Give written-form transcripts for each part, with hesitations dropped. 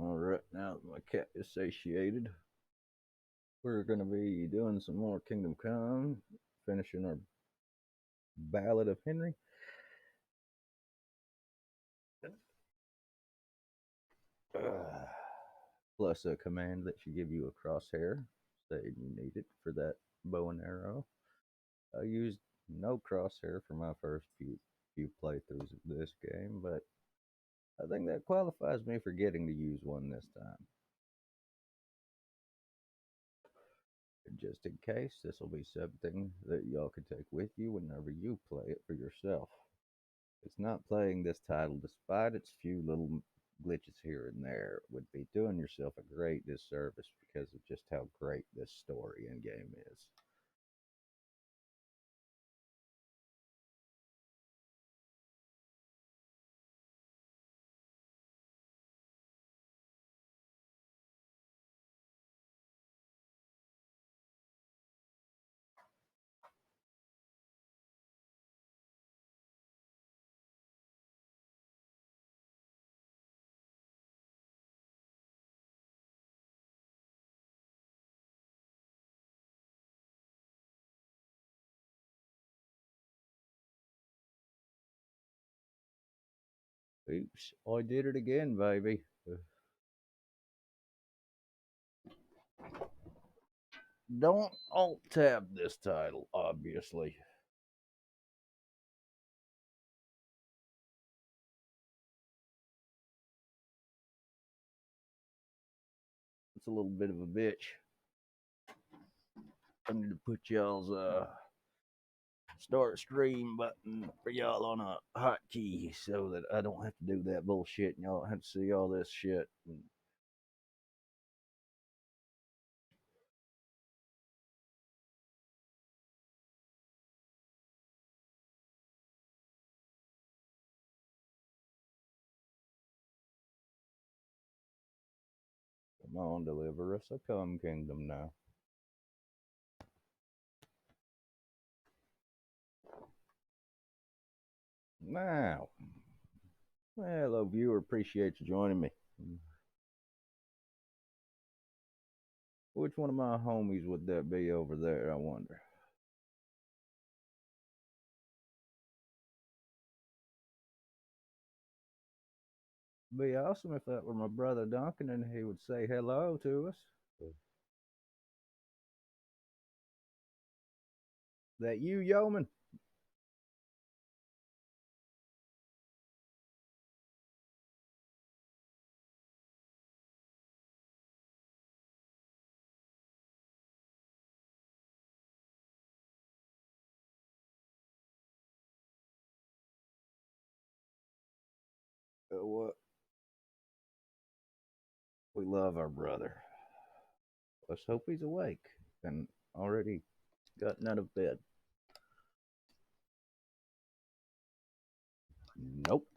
All right, now that my cat is satiated, we're going to be doing some more Kingdom Come, finishing our Ballad of Henry. Uh, Plus a command that should give you a crosshair, saying you need it for that bow and arrow. I used no crosshair for my first few playthroughs of this game, but I think that qualifies me for getting to use one this time. Just in case, this will be something that y'all can take with you whenever you play it for yourself. It's not playing this title, despite its few little glitches here and there, would be doing yourself a great disservice because of just how great this story and game is. Oops, I did it again, baby. Don't alt tab this title, obviously. It's a little bit of a bitch. I need to put y'all's start stream button for y'all on a hotkey so that I don't have to do that bullshit and y'all don't have to see all this shit. Come on, deliver us a cum kingdom now. Now, hello, viewer. Appreciate you joining me. Which one of my homies would that be over there, I wonder? Be awesome if that were my brother Duncan and he would say hello to us. That you, yeoman? What? We love our brother. Let's hope he's awake and already gotten out of bed. Nope.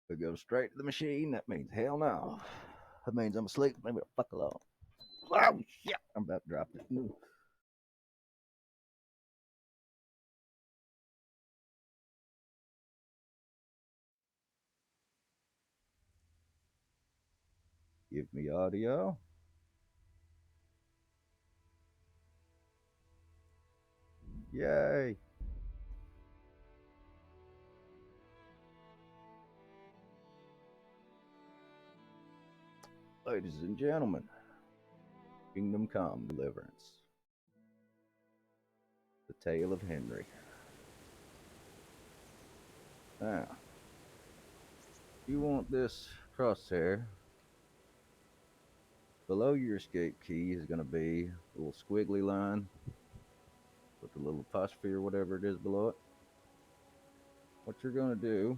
We go straight to the machine. That means hell no. That means I'm asleep. Maybe a fuck alone. Oh shit! I'm about to drop it. Give me audio. Yay! Ladies and gentlemen, Kingdom Come Deliverance. The Tale of Henry. Now, you want this crosshair. Below your escape key is going to be a little squiggly line with a little apostrophe or whatever it is below it. What you're going to do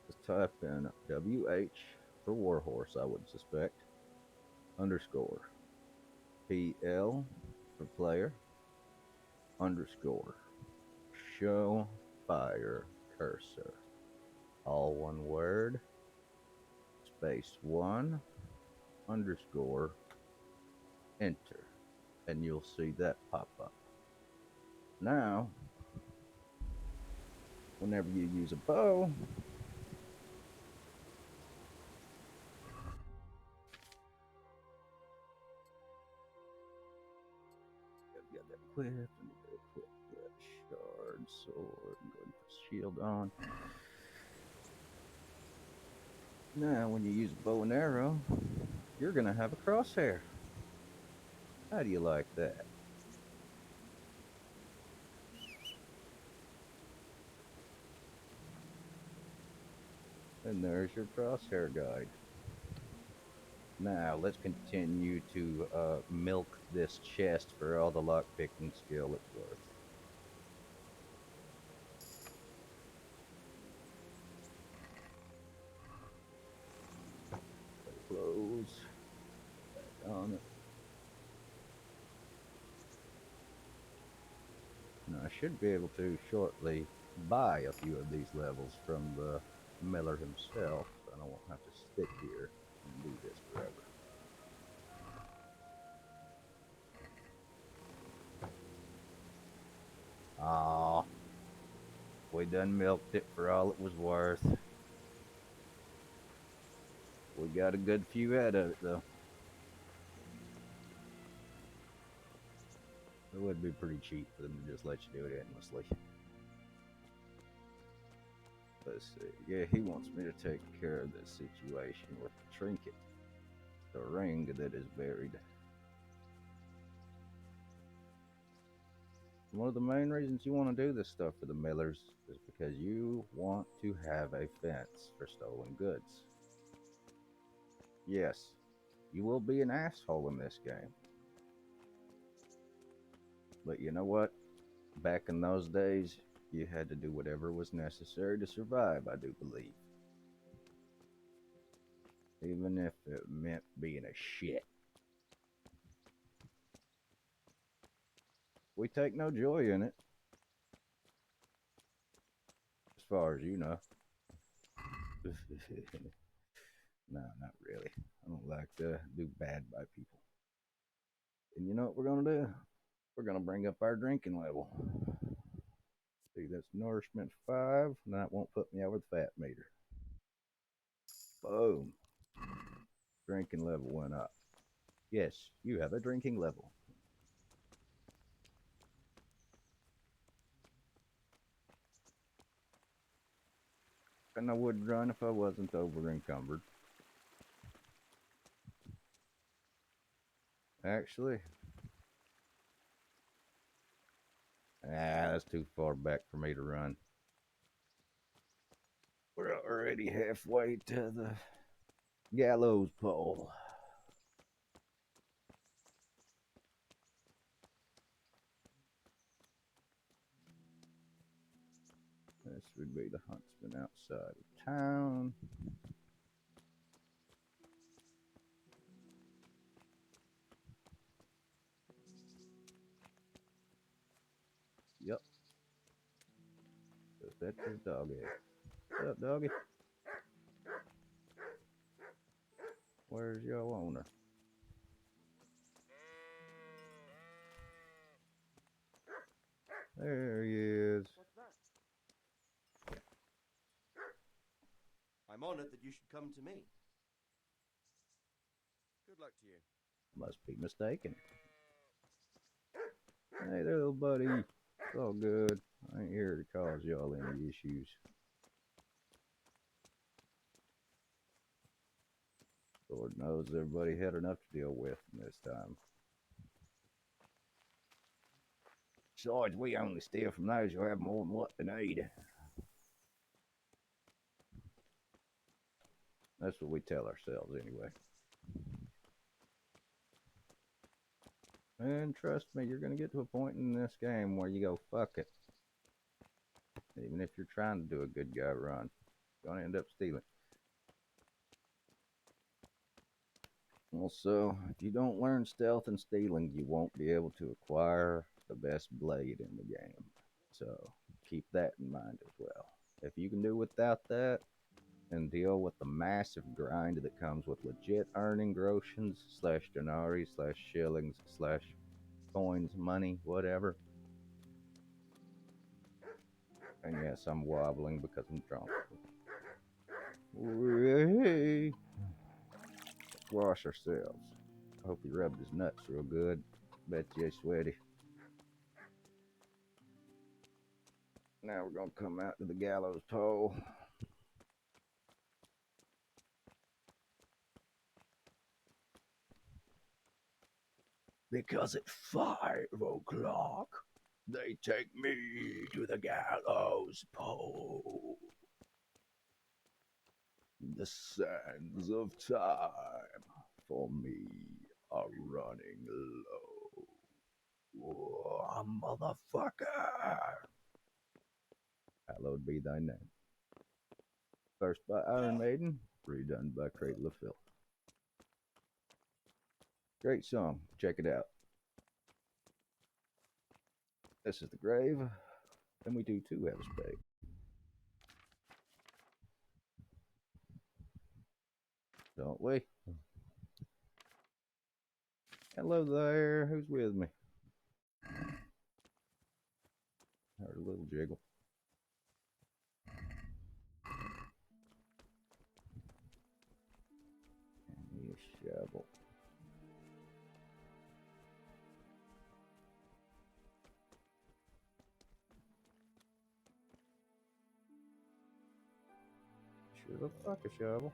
is type in WH for Warhorse, I would suspect, underscore PL for player, underscore show fire cursor. All one word, space one, underscore enter, and you'll see that pop up. Now, whenever you use a bow, got that equipped, and equip that shard sword, and go and put shield on. Now, when you use a bow and arrow, you're gonna have a crosshair. How do you like that? And there's your crosshair guide. Now, let's continue to milk this chest for all the lockpicking skill it's worth. Close. Back on it. Now, I should be able to shortly buy a few of these levels from the miller himself, so I won't have to stick here and do this forever. Ah, we done milked it for all it was worth. We got a good few out of it, though. It would be pretty cheap for them to just let you do it endlessly. Let's see. Yeah, he wants me to take care of this situation with the trinket, the ring that is buried. One of the main reasons you want to do this stuff for the millers is because you want to have a fence for stolen goods. Yes, you will be an asshole in this game. But you know what? Back in those days, you had to do whatever was necessary to survive, I do believe. Even if it meant being a shit. We take no joy in it. As far as you know. No, not really. I don't like to do bad by people. And you know what we're going to do? We're going to bring up our drinking level. See, that's nourishment 5, and that won't put me over the fat meter. Boom. Drinking level went up. Yes, you have a drinking level. And I would run if I wasn't over encumbered. Actually, that's too far back for me to run. We're already halfway to the gallows pole. This would be the huntsman outside of town. Yep. So that's his doggy. What's up, doggy? Where's your owner? There he is. What's that? I'm honored that you should come to me. Good luck to you. Must be mistaken. Hey there, little buddy. It's all good. I ain't here to cause y'all any issues. Lord knows everybody had enough to deal with this time. Besides, we only steal from those who have more than what they need. That's what we tell ourselves anyway. And trust me, you're going to get to a point in this game where you go, fuck it. Even if you're trying to do a good guy run, you're going to end up stealing. Also, if you don't learn stealth and stealing, you won't be able to acquire the best blade in the game. So keep that in mind as well. If you can do without that and deal with the massive grind that comes with legit earning groshens / denarii / shillings / coins, money, whatever, And yes, I'm wobbling because I'm drunk. Hey, let's wash ourselves. I hope he rubbed his nuts real good. Bet you he's sweaty. Now we're gonna come out to the gallows pole. Because at 5 o'clock, they take me to the gallows pole. The sands of time for me are running low. Whoa, motherfucker! Hallowed be thy name. First by Iron Maiden, redone by Cradle of Filth. Great song. Check it out. This is the grave, and we do too have a spade. Don't we? Hello there. Who's with me? Heard a little jiggle. And me a shovel. Sure looks like a shovel.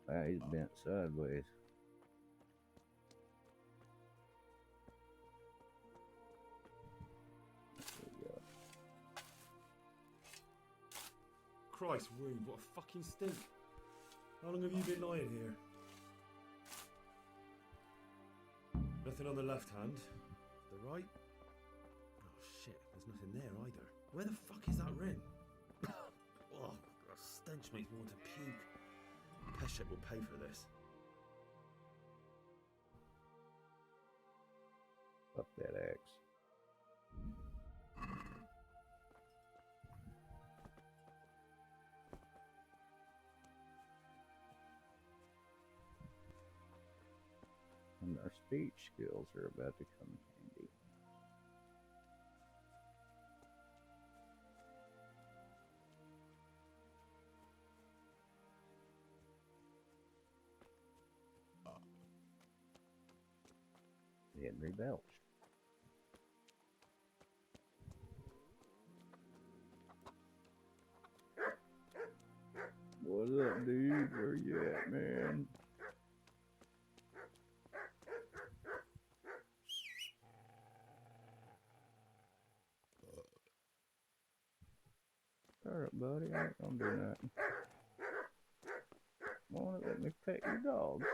Ah, he's bent sideways. There we go. Christ, wound, what a fucking stink. How long have you been lying here? Nothing on the left hand. The right? Oh shit, there's nothing there either. Where the fuck is that ring? Oh, that stench makes me want to puke. Peshek will pay for this. Up that axe. And our speech skills are about to come in handy. Henry Belch. What's up, dude? Where you at, man? Alright, buddy, I ain't gonna do nothing. Wanna let me pet your dogs?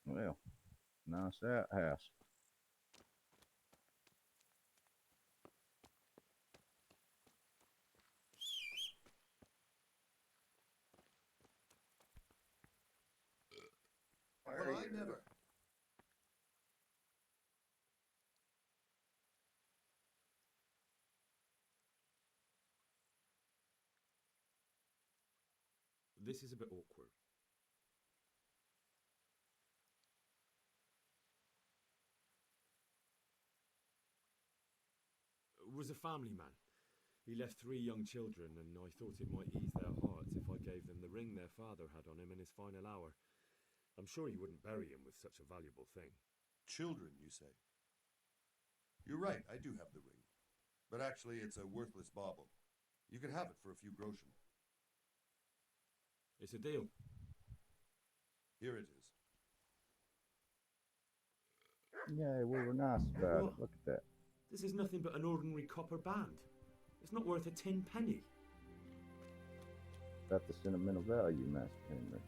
Well, nice outhouse. Well, I never. This is a bit awkward. Was a family man. He left 3 young children, and I thought it might ease their hearts if I gave them the ring their father had on him in his final hour. I'm sure you wouldn't bury him with such a valuable thing. Children, you say? You're right, I do have the ring. But actually, it's a worthless bauble. You can have it for a few groschen. It's a deal. Here it is. Yeah, we were nice about it. Look at that. This is nothing but an ordinary copper band. It's not worth a 10 penny. Got the sentimental value, Master Henry.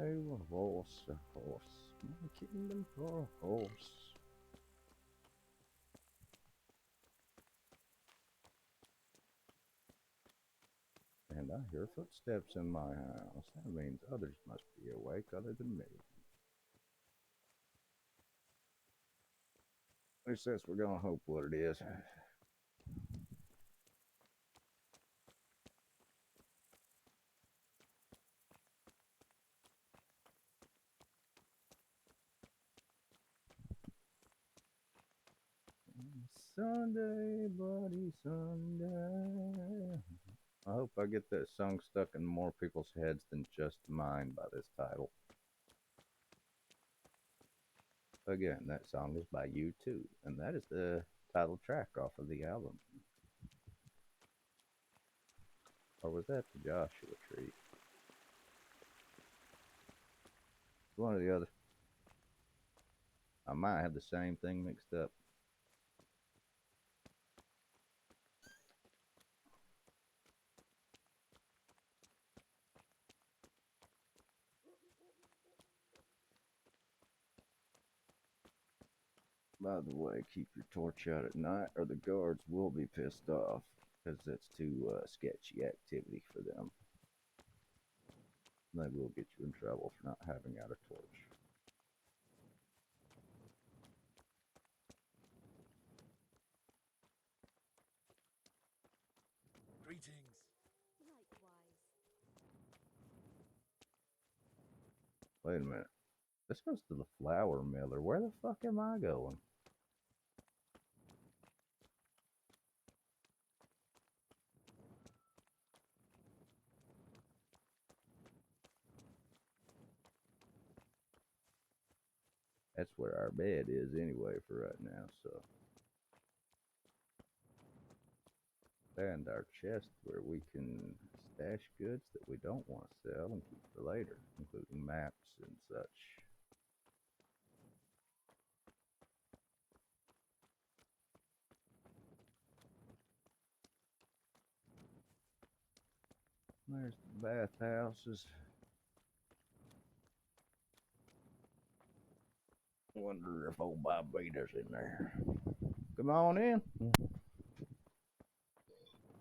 Oh, a horse, my kingdom for a horse. And I hear footsteps in my house. That means others must be awake other than me. At least that's we're gonna hope what it is. Sunday, bloody Sunday. I hope I get that song stuck in more people's heads than just mine by this title. Again, that song is by U2, and that is the title track off of the album. Or was that the Joshua Tree? One or the other. I might have the same thing mixed up. By the way, keep your torch out at night or the guards will be pissed off, because that's too sketchy activity for them. They will get you in trouble for not having out a torch. Greetings. Likewise. Wait a minute. This goes to the flour miller. Where the fuck am I going? That's where our bed is anyway for right now, so. And our chest where we can stash goods that we don't want to sell and keep for later, including maps and such. There's the bathhouses. Wonder if old Bob Vader's in there. Come on in.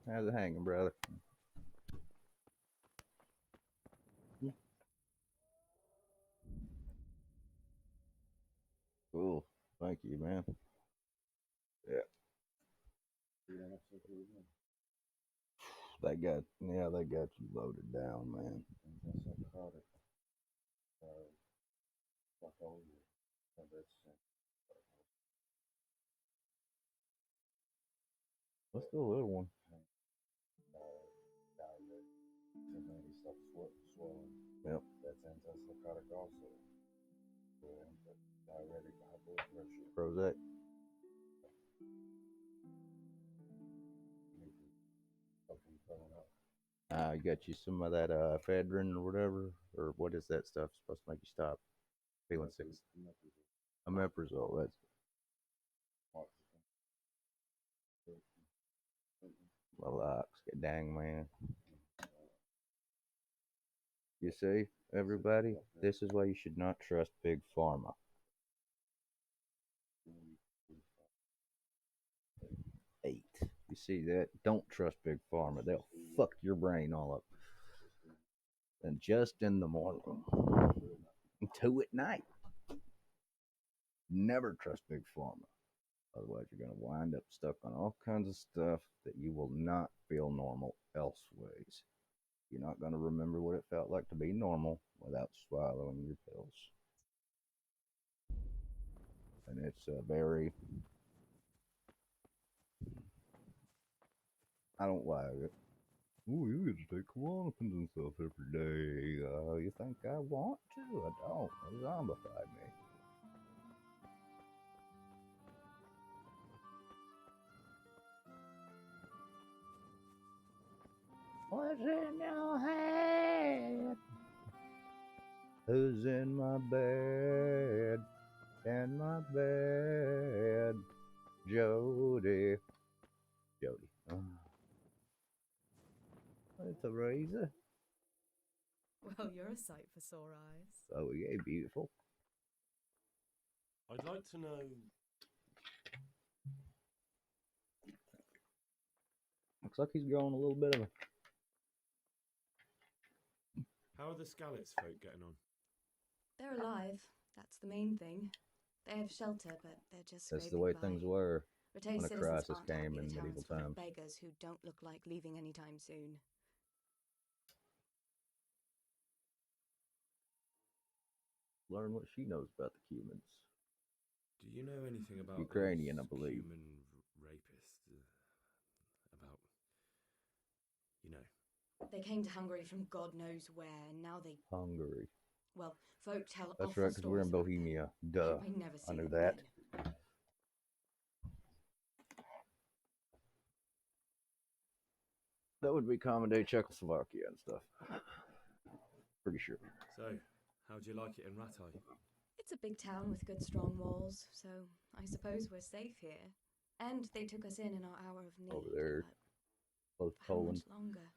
How's it hanging, brother? Cool. Thank you, man. Yeah. They got you loaded down, man. What's the little one? Yep. That's antipsychotic also. Diuretic, high blood pressure. Prozac. Something coming up. You got you some of that ephedrine or whatever, or what is that stuff supposed to make you stop feeling sick? Omeprazole. That's Relax, dang man. You see, everybody, this is why you should not trust big pharma. Eight. You see that? Don't trust big pharma. They'll fuck your brain all up. And just in the morning, and 2 at night. Never trust big pharma. Otherwise, you're going to wind up stuck on all kinds of stuff that you will not feel normal elseways. You're not going to remember what it felt like to be normal without swallowing your pills. And it's a very... I don't like it. Oh, you get to take Klonopins and stuff every day. You think I want to? I don't. They zombify me. What's in your head? Who's in my bed? In my bed. Jody. Jody. It's a razor. Well, you're a sight for sore eyes. Oh, yeah, beautiful. I'd like to know. Looks like he's growing a little bit of a. How are the Skalitz folk getting on? They're alive. That's the main thing. They have shelter, but they're just That's the scraping way by. things were Rattay when a citizens crisis aren't came happy in the town's medieval full of times. beggars who don't look like leaving anytime soon. Learn what she knows about the Cumans. Do you know anything about Ukrainian, those I believe. Human rapists? About, you know. They came to Hungary from God knows where, and now they... Hungary. Well, folk tell That's awful right, because we're in stories about them. Bohemia. Duh. I never I see knew them that. again. That would be common day Czechoslovakia and stuff. Pretty sure. So, how do you like it in Rattay? It's a big town with good strong walls, so I suppose we're safe here. And they took us in our hour of need. Over there, but close to how Poland. much longer?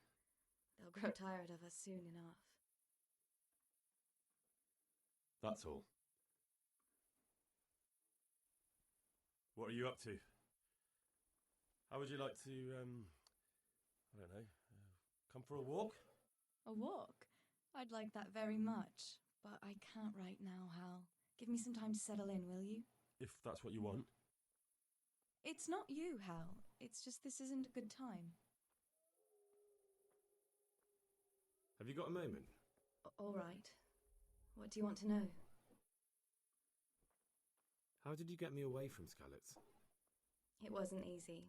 They'll grow tired of us soon enough. That's all. What are you up to? How would you like to, I don't know, come for a walk? A walk? I'd like that very much, but I can't right now, Hal. Give me some time to settle in, will you? If that's what you want. It's not you, Hal. It's just this isn't a good time. Have you got a moment? All right. What do you want to know? How did you get me away from Skalitz? It wasn't easy.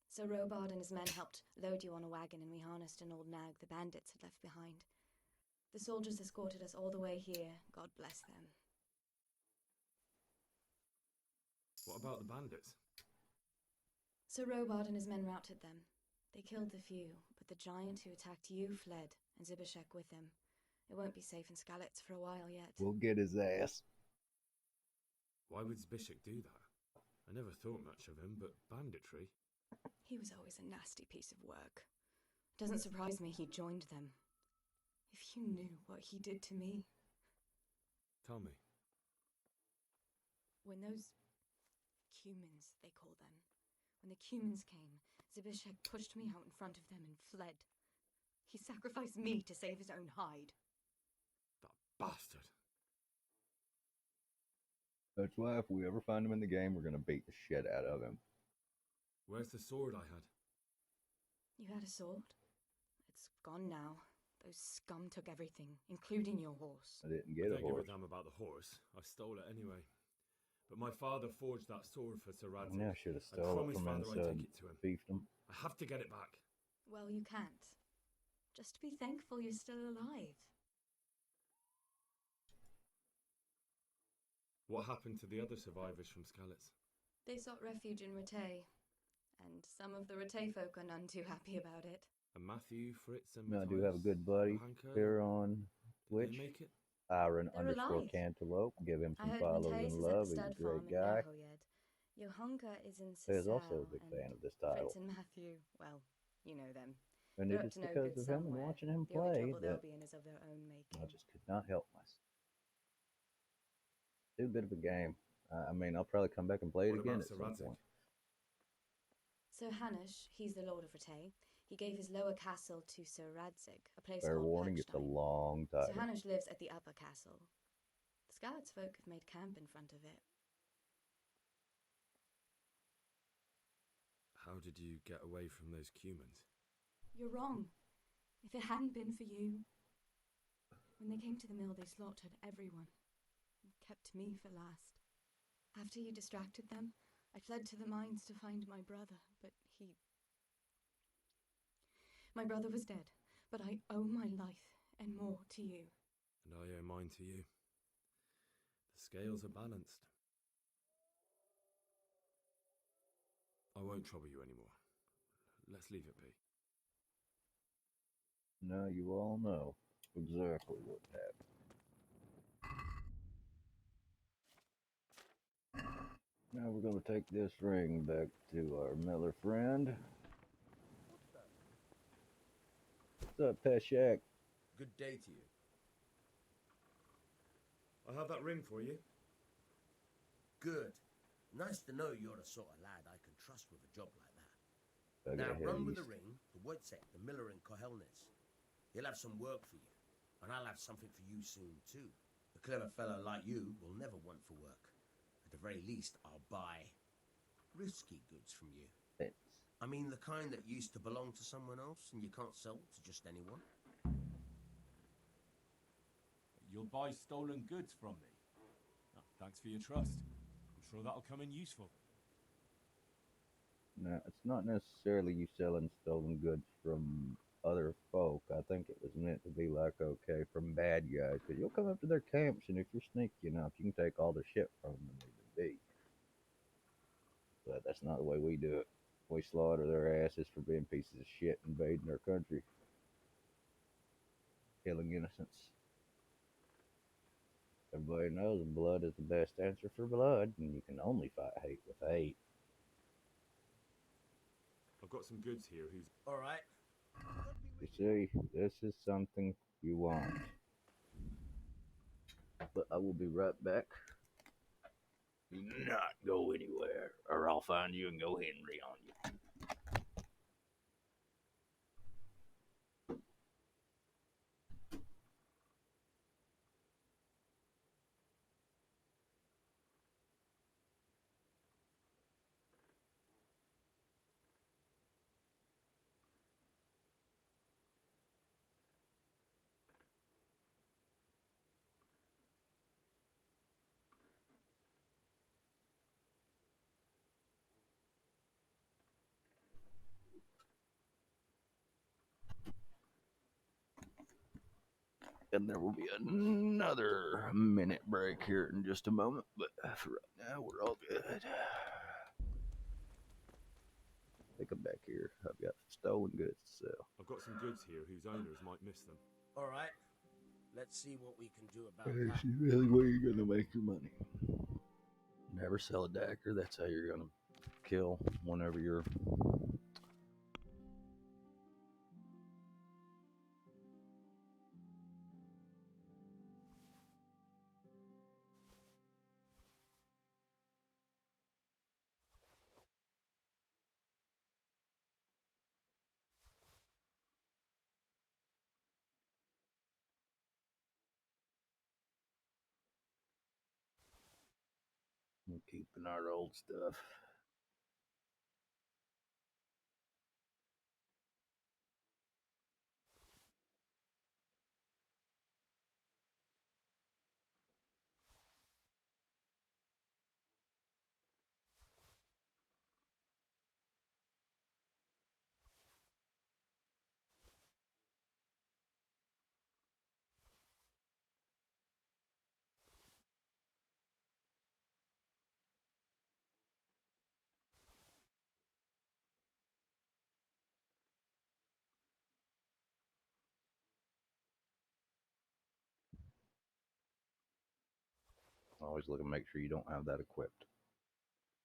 So Robard and his men helped load you on a wagon, and we harnessed an old nag the bandits had left behind. The soldiers escorted us all the way here. God bless them. What about the bandits? So Robard and his men routed them. They killed the few, but the giant who attacked you fled, and Zibishek with him. It won't be safe in Skalitz for a while yet. We'll get his ass. Why would Zbyszek do that? I never thought much of him, but banditry? He was always a nasty piece of work. Doesn't surprise me he joined them. If you knew what he did to me. Tell me. When those Cumans, they call them, when the Cumans came, Zbyszek pushed me out in front of them and fled. He sacrificed me to save his own hide. That bastard. That's why if we ever find him in the game, we're going to beat the shit out of him. Where's the sword I had? You had a sword? It's gone now. Those scum took everything, including your horse. I didn't I get a don't give horse. a damn about the horse. I stole it anyway. But my father forged that sword for Sir Radzig. Yeah, I should have I stolen it promised from father I'd inside. take it to him. Beefed him. I have to get it back. Well, you can't. Just be thankful you're still alive. What happened to the other survivors from Skalitz? They sought refuge in Rattay, and some of the Rattay folk are none too happy about it. And Matthew, Fritz, and I do have a Matthias, good buddy Johanka, here on did Twitch. they make it? Iron They're underscore alive. Cantaloupe. Give him I some heard follows Matthias and is at love. the He's a stud great farm in guy. Erhoyed. Johanka is in He is Sisal, also a big and fan of this title. Fritz and Matthew, well, you know them. And They're it up is to no because good of him and somewhere. watching him The only play trouble they'll that be in is of their own making. I just could not help myself. Too good of a game. I mean, I'll probably come back and play it What again about at Sir some Radzig? point. So Hanush, he's the Lord of Rattay. He gave his lower castle to Sir Radzig, a place Fair called warning, it's a Perkstein. long So title. Hanush lives at the upper castle. The Skalitz folk have made camp in front of it. How did you get away from those Cumans? You're wrong. If it hadn't been for you... When they came to the mill, they slaughtered everyone. And kept me for last. After you distracted them, I fled to the mines to find my brother, but he... My brother was dead, but I owe my life and more to you. And I owe mine to you. The scales are balanced. I won't trouble you anymore. Let's leave it be. Now you all know exactly what happened. Now we're going to take this ring back to our Miller friend. What's up, Peshak? Good day to you. I have that ring for you. Good. Nice to know you're the sort of lad I can trust with a job like that. I Now gotta head run with the east. ring to Wojciech, the miller in Kohelnitz. He'll have some work for you, and I'll have something for you soon too. A clever fellow like you will never want for work. At the very least, I'll buy risky goods from you. Thanks. I mean the kind that used to belong to someone else and you can't sell to just anyone. You'll buy stolen goods from me. Oh, thanks for your trust. I'm sure that'll come in useful. No, it's not necessarily you selling stolen goods from other folk. I think it was meant to be like, okay, from bad guys. Because you'll come up to their camps, and if you're sneaky enough, you can take all the shit from them they need. But that's not the way we do it. We slaughter their asses for being pieces of shit invading our country. Killing innocents. Everybody knows blood is the best answer for blood, and you can only fight hate with hate. I've got some goods here whose All right. You see, this is something you want. But I will be right back. Do not go anywhere, or I'll find you and go Henry on you. And there will be another minute break here in just a moment, but for right now, we're all good. I think I'm back here. I've got stolen goods to sell. I've got some goods here whose owners might miss them. All right. Let's see what we can do about This that. is really where you're gonna make your money. Never sell a dagger. That's how you're gonna kill whenever you're. Keeping our old stuff. Always look and make sure you don't have that equipped.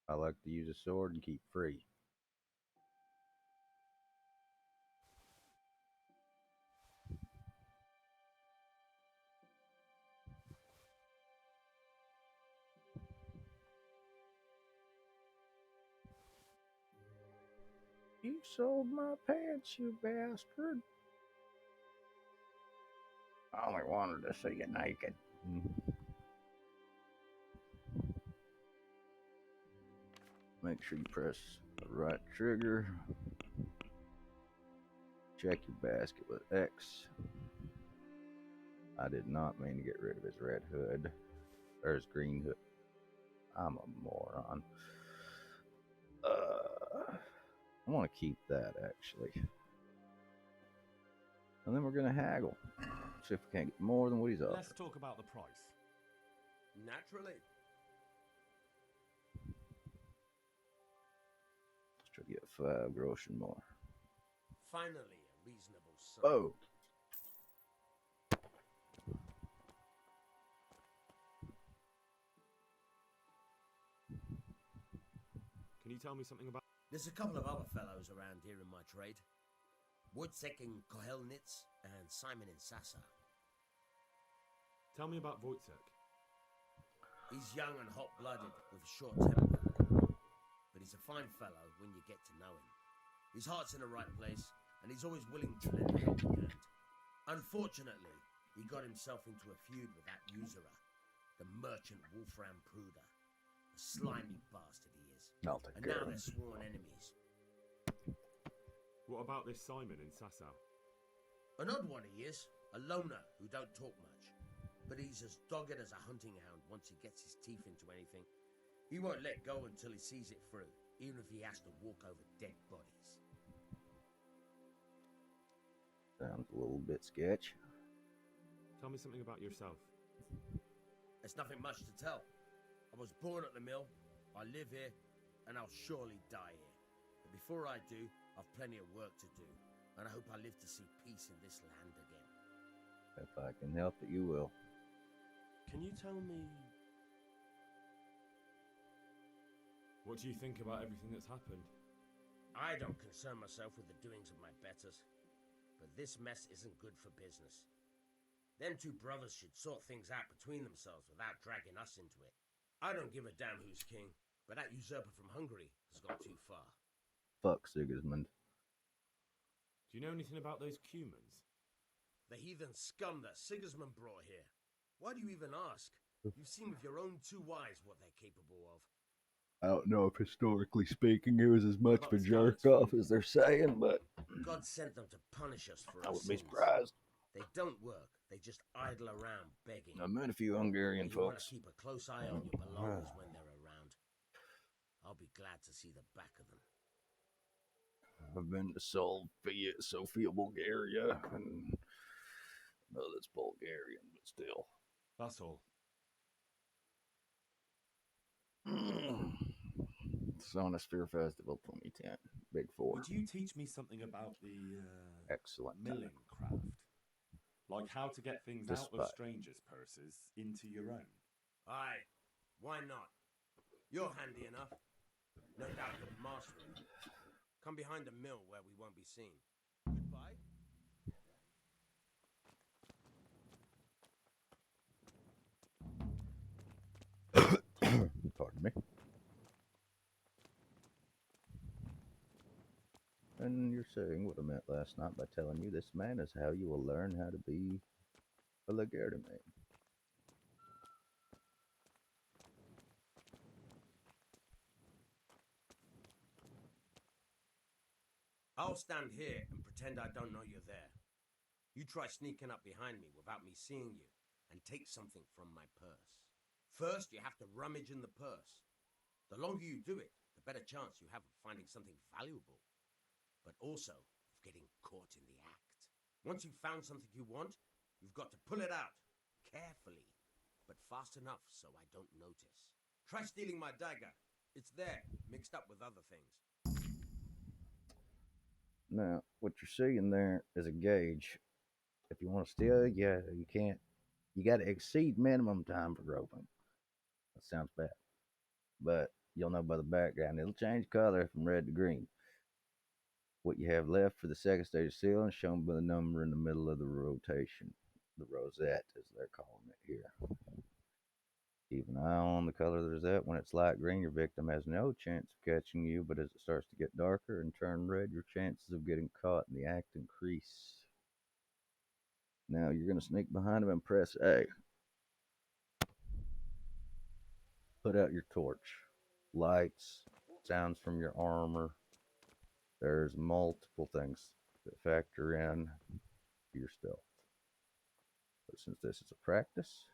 I like to use a sword and keep free. You sold my pants, you bastard. I only wanted to see you naked. Make sure you press the right trigger. Check your basket with X. I did not mean to get rid of his red hood. Or his green hood. I'm a moron. I want to keep that, actually. And then we're going to haggle. See if we can't get more than what he's offering. Let's talk about the price. Naturally. Let's try to get 5 groschen more. Finally, a reasonable sum. Oh, you tell me something about... There's a couple of other fellows around here in my trade. Wojciech in Kohelnitz and Simon in Sasa. Tell me about Wojciech. He's young and hot-blooded with a short temper. But he's a fine fellow when you get to know him. His heart's in the right place, and he's always willing to lend a helping hand. Unfortunately, he got himself into a feud with that usurer, the merchant Wolfram Pruder. A slimy bastard he is. I'll take And care now of they're him. sworn enemies. What about this Simon in Sasau? An odd one he is, a loner who don't talk much. But he's as dogged as a hunting hound once he gets his teeth into anything. He won't let go until he sees it through, even if he has to walk over dead bodies. Sounds a little bit sketch. Tell me something about yourself. There's nothing much to tell. I was born at the mill, I live here, and I'll surely die here. But before I do, I've plenty of work to do, and I hope I live to see peace in this land again. If I can help it, you will. Can you tell me... What do you think about everything that's happened? I don't concern myself with the doings of my betters, but this mess isn't good for business. Them two brothers should sort things out between themselves without dragging us into it. I don't give a damn who's king, but that usurper from Hungary has gone too far. Fuck Sigismund. Do you know anything about those Cumans? The heathen scum that Sigismund brought here. Why do you even ask? You've seen with your own two eyes what they're capable of. I don't know if historically speaking it was as much About of a the jerk Scarlets off as they're saying, but God sent them to punish us for I our wouldn't be sins. surprised. They don't work. They just idle around begging. I met a few Hungarian And you want to folks. keep a close eye on your belongings when they're around. I'll be glad to see the back of them. I've been to Sofia, Bulgaria, and no, that's Bulgarian, but still. That's all. Sonosphere Festival 2010, Big Four. Would you teach me something about the Excellent. milling craft? Like how to get things out of Despite- strangers' purses into your own? Aye, why not? You're handy enough. No doubt you'll master it. Come behind the mill where we won't be seen. Goodbye. Pardon me. And you're saying what I meant last night by telling you this man is how you will learn how to be a Lagarde-maid. I'll stand here and pretend I don't know you're there. You try sneaking up behind me without me seeing you and take something from my purse. First, you have to rummage in the purse. The longer you do it, the better chance you have of finding something valuable, but also of getting caught in the act. Once you've found something you want, you've got to pull it out, carefully, but fast enough so I don't notice. Try stealing my dagger. It's there, mixed up with other things. Now, what you're seeing there is a gauge. If you want to steal, yeah, you can't. You got to exceed minimum time for groping. That sounds bad, but you'll know by the background. It'll change color from red to green. What you have left for the second stage of sealing is shown by the number in the middle of the rotation, the rosette, as they're calling it here. Keep an eye on the color of the rosette. When it's light green, your victim has no chance of catching you, but as it starts to get darker and turn red, your chances of getting caught in the act increase. Now you're going to sneak behind him and press A. Put out your torch. Lights, sounds from your armor. There's multiple things that factor in your stealth. But since this is a practice,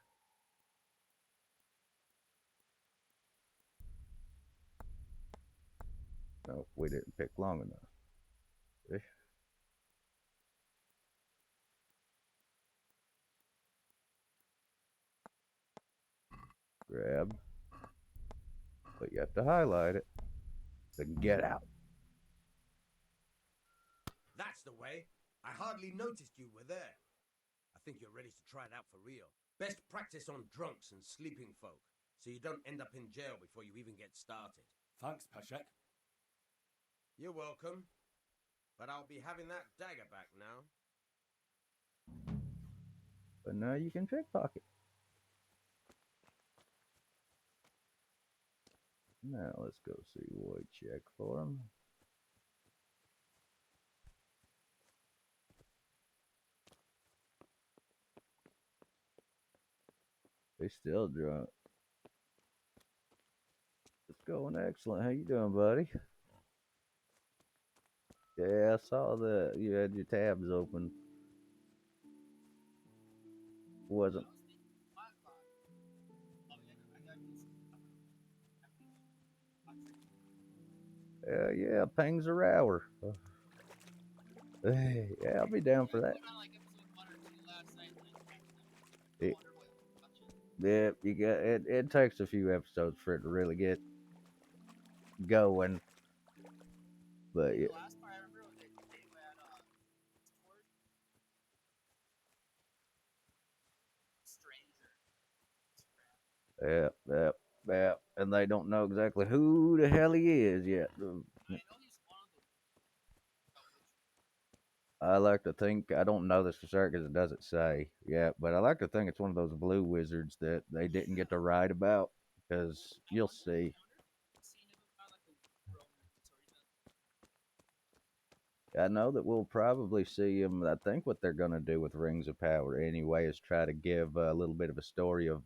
no, we didn't pick long enough. See? Grab, but you have to highlight it. Then get out. That's the way. I hardly noticed you were there. I think you're ready to try it out for real. Best practice on drunks and sleeping folk, so you don't end up in jail before you even get started. Thanks, Peshek. You're welcome. But I'll be having that dagger back now. But now you can pickpocket. Now let's go see Void check for him. He's still drunk. It's going excellent. How you doing, buddy? Yeah, I saw that you had your tabs open. Wasn't. Yeah, pings are hour. Hey, yeah, I'll be down for that. Yeah, you got it. It takes a few episodes for it to really get going, but yeah. Yeah, and they don't know exactly who the hell he is yet. I like to think, I don't know this for certain because it doesn't say yet, but I like to think it's one of those blue wizards that they didn't get to write about, because you'll see. I know that we'll probably see him. I think what they're going to do with Rings of Power anyway is try to give a little bit of a story of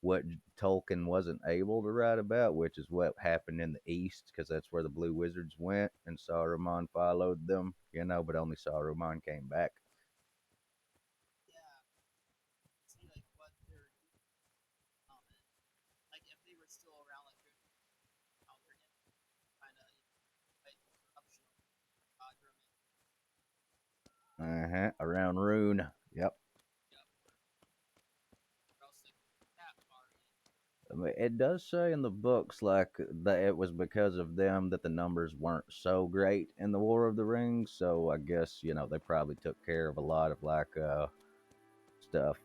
what Tolkien wasn't able to write about, which is what happened in the East, because that's where the Blue Wizards went, and Saruman followed them, but only Saruman came back. Around Rune. Yep. I mean, it does say in the books like that it was because of them that the numbers weren't so great in the War of the Rings. So I guess they probably took care of a lot of stuff,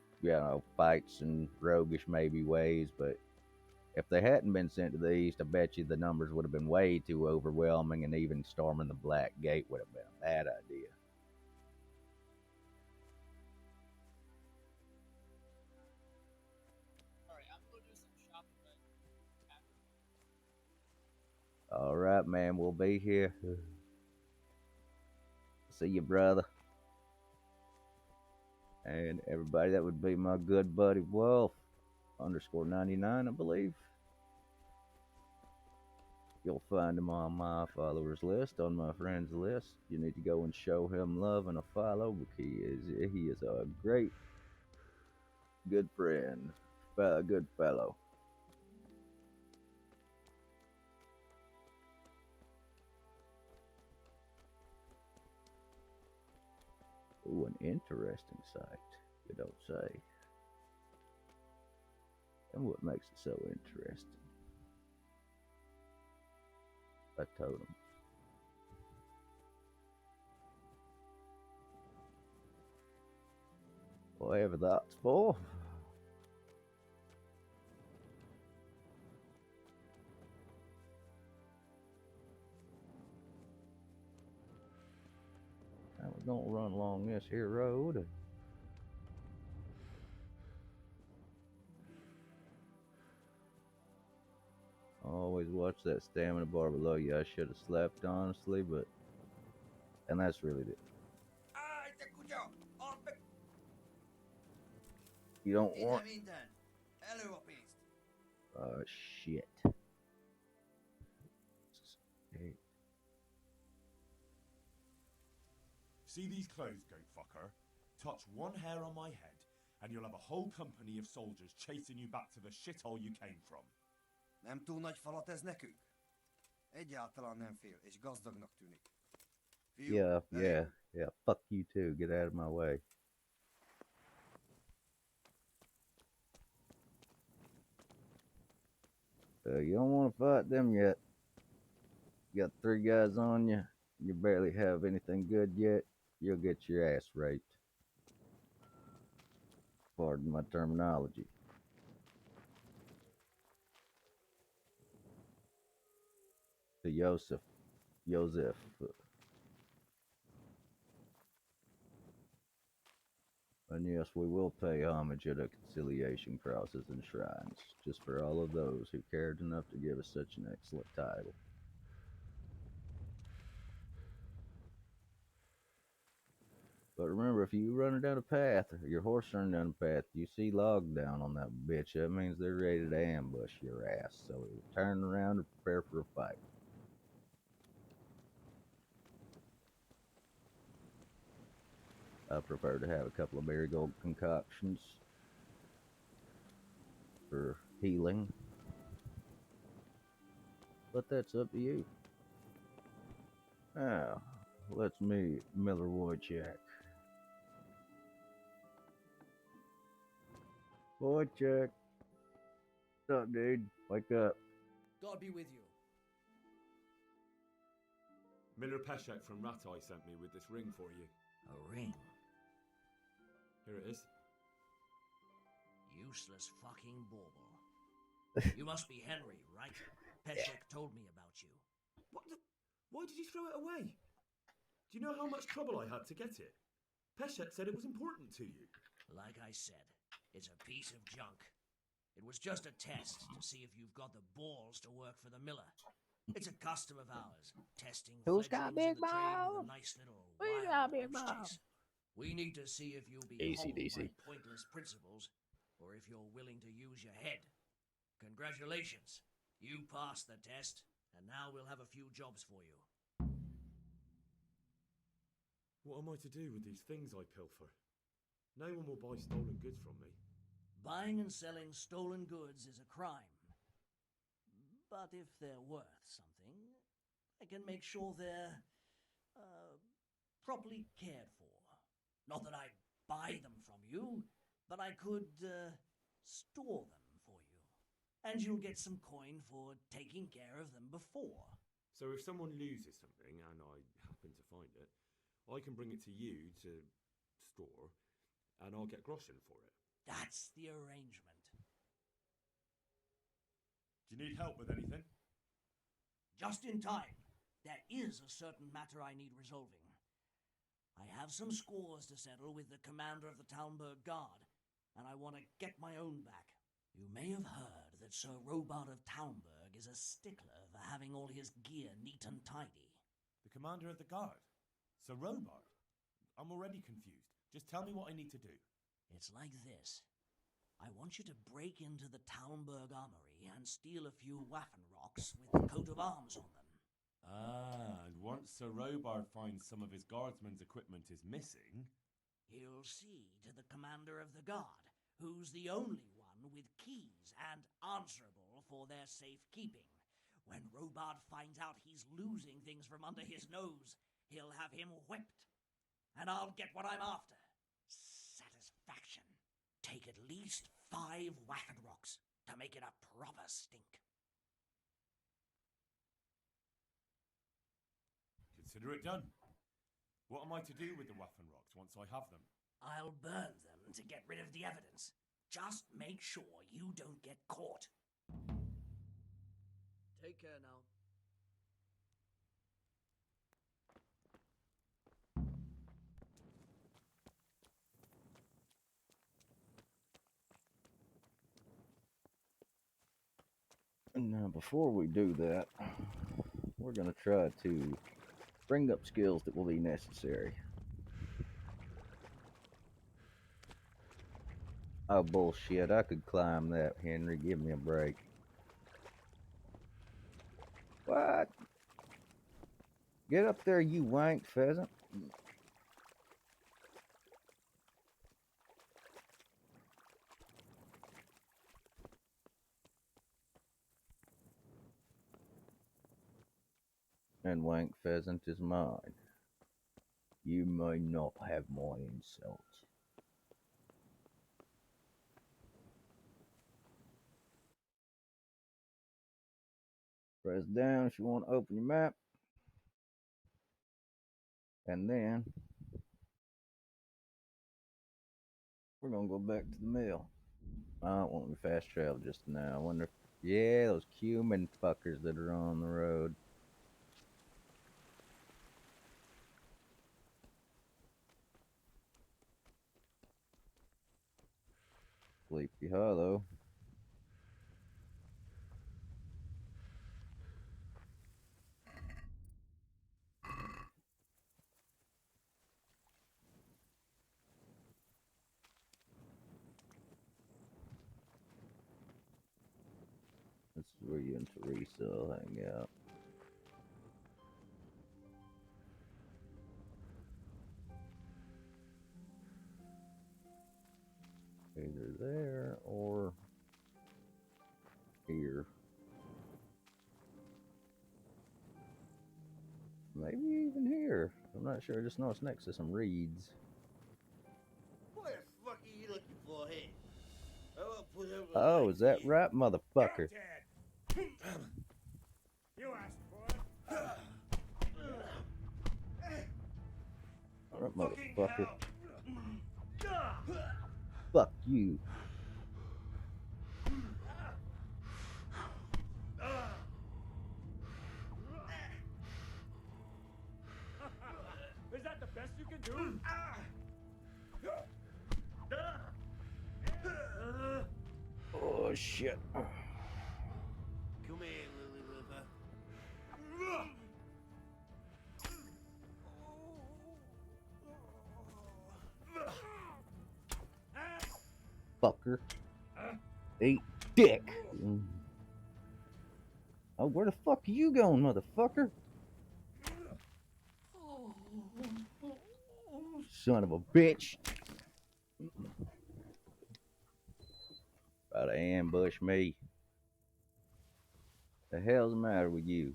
fights and roguish maybe ways. But if they hadn't been sent to the East, I bet you the numbers would have been way too overwhelming, and even storming the Black Gate would have been a bad idea. All right, man, we'll be here. See you, brother. And everybody, that would be my good buddy Wolf _99, I believe. You'll find him on my followers list, on my friends list. You need to go and show him love and a follow, because he is a great, good friend, good fellow. Ooh, an interesting sight, you don't say. And what makes it so interesting? A totem. Whatever that's for. Now we're gonna run along this here road. Always watch that stamina bar below you. I should have slept, honestly, and that's really it. You don't want. Oh shit. See these clothes, goat fucker? Touch one hair on my head, and you'll have a whole company of soldiers chasing you back to the shithole you came from. Nem túl nagy falat ez nekünk? Egyáltalán nem fél, és gazdagnak tűnik. Fiú, Yeah. Fuck you too. Get out of my way. You don't want to fight them yet. You got 3 guys on you. You barely have anything good yet. You'll get your ass raped. Pardon my terminology. To Yosef. Joseph. And yes, we will pay homage at a conciliation crosses and shrines, just for all of those who cared enough to give us such an excellent title. But remember, if you run down a path, or your horse running down a path, you see logs down on that bitch, that means they're ready to ambush your ass. So turn around and prepare for a fight. I prefer to have a couple of marigold concoctions for healing. But that's up to you. Now, let's meet Miller Wojciech. Wojciech. What's up, dude? Wake up. God be with you. Miller Peshek from Ratai sent me with this ring for you. A ring? Here it is. Useless fucking bauble. You must be Henry, right? Peshek told me about you. What the? Why did you throw it away? Do you know how much trouble I had to get it? Peshek said it was important to you. Like I said, it's a piece of junk. It was just a test to see if you've got the balls to work for the Miller. It's a custom of ours, testing Who's got fledglings in big the trade with balls? a nice little Who's wild got big goose balls? chase. We need to see if you'll be AC/DC. humbled by pointless principles, or if you're willing to use your head. Congratulations. You passed the test, and now we'll have a few jobs for you. What am I to do with these things I pilfer? No one will buy stolen goods from me. Buying and selling stolen goods is a crime. But if they're worth something, I can make sure they're properly cared for. Not that I'd buy them from you, but I could store them for you. And you'll get some coin for taking care of them before. So if someone loses something and I happen to find it, I can bring it to you to store, and I'll get groschen for it. That's the arrangement. Do you need help with anything? Just in time. There is a certain matter I need resolving. I have some scores to settle with the commander of the Talmberg Guard, and I want to get my own back. You may have heard that Sir Robard of Talmberg is a stickler for having all his gear neat and tidy. The commander of the guard? Sir Robard? I'm already confused. Just tell me what I need to do. It's like this. I want you to break into the Talmberg armory and steal a few Waffenrocks with the coat of arms on them. Ah, and once Sir Robard finds some of his guardsmen's equipment is missing... He'll see to the commander of the guard, who's the only one with keys and answerable for their safekeeping. When Robard finds out he's losing things from under his nose, he'll have him whipped. And I'll get what I'm after. Satisfaction. Take at least 5 Waffenrocks to make it a proper stink. Consider it done. What am I to do with the Waffenrocks once I have them? I'll burn them to get rid of the evidence. Just make sure you don't get caught. Take care now. Now, before we do that, we're going to try to bring up skills that will be necessary. Oh, bullshit. I could climb that, Henry. Give me a break. What? Get up there, you wank pheasant. And wank pheasant is mine. You may not have my insults. Press down if you want to open your map. And then we're gonna go back to the mill. I don't want to fast travel just now. I wonder if, yeah, those cumin fuckers that are on the road. Sleepy Hollow. This is where you and Teresa will hang out. Either there or here. Maybe even here. I'm not sure. I just know it's next to some reeds. What the fuck are you looking for here? I will put over Oh, light is that for you. right, motherfucker? You asked for it. Alright, motherfucker. Fuck you. Is that the best you can do? Oh, shit. Come here, Lily River. Fucker. Eat dick. Oh, where the fuck are you going, motherfucker? Son of a bitch. Try to ambush me. The hell's the matter with you?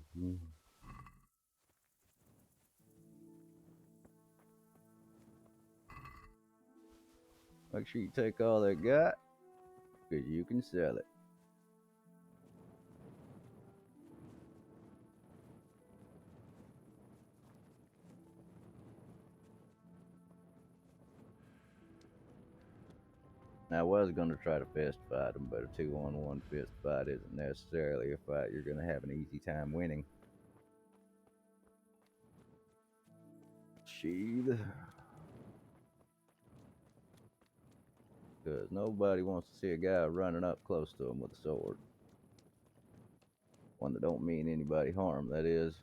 Make sure you take all they got, because you can sell it. Now, I was going to try to fist fight them, but a 2-on-1 fist fight isn't necessarily a fight you're going to have an easy time winning. Sheath. Because nobody wants to see a guy running up close to him with a sword. One that don't mean anybody harm, that is.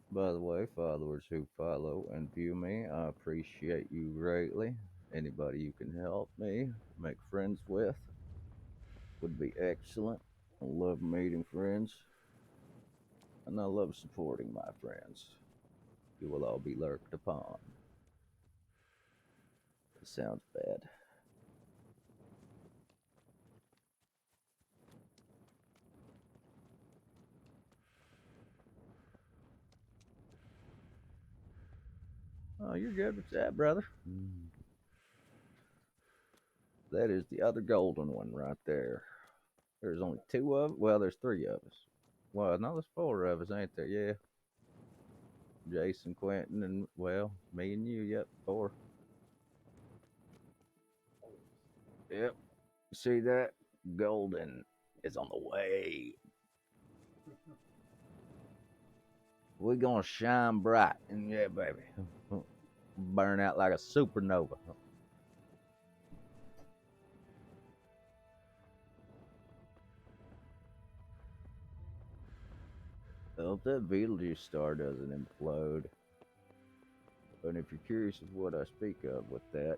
By the way, followers who follow and view me, I appreciate you greatly. Anybody you can help me make friends with would be excellent. I love meeting friends, and I love supporting my friends. You will all be lurked upon. It sounds bad. Oh, you're good with that, brother. That is the other golden one right there. There's only 2 of it. Well, there's 3 of us. Well, no, there's 4 of us, ain't there? Yeah. Jason, Quentin, and, well, me and you. Yep, 4. Yep. See that? Golden is on the way. We're gonna shine bright. And yeah, baby. Burn out like a supernova. I hope that Beetlejuice star doesn't implode. But if you're curious of what I speak of with that,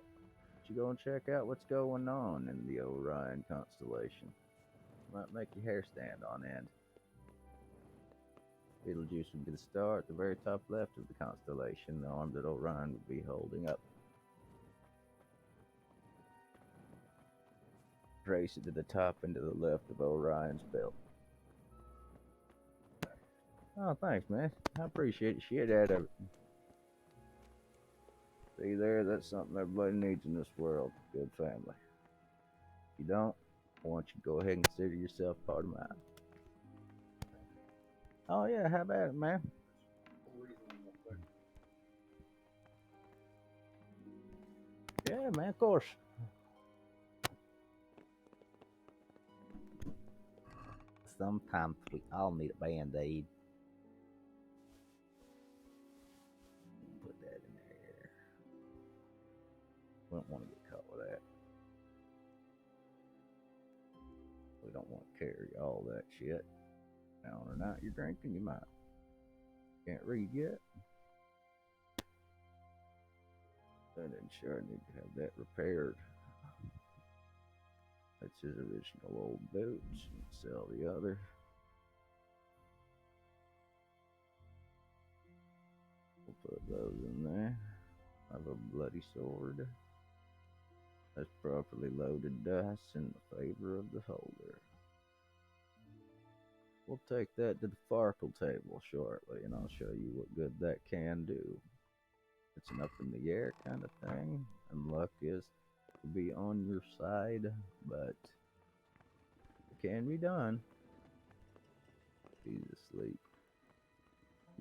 you go and check out what's going on in the Orion constellation. Might make your hair stand on end. Betelgeuse would be the star at the very top left of the constellation, the arm that Orion would be holding up. Trace it to the top and to the left of Orion's belt. Oh, thanks, man. I appreciate the shit out of it. See there, that's something everybody needs in this world. Good family. If you don't, I want you to go ahead and consider yourself part of mine. Oh yeah, how about it, man? Yeah, man, of course. sometimes we all need a band-aid. Put that in there. We don't want to get caught with that. We don't want to carry all that shit. Now or not you're drinking, you might. Can't read yet. That insurer need to have that repaired. That's his original old boots. Sell the other. We'll put those in there. I have a bloody sword. That's properly loaded dice in the favor of the holder. We'll take that to the Farkle table shortly, and I'll show you what good that can do. It's an up in the air kind of thing, and luck is to be on your side, but it can be done. He's asleep.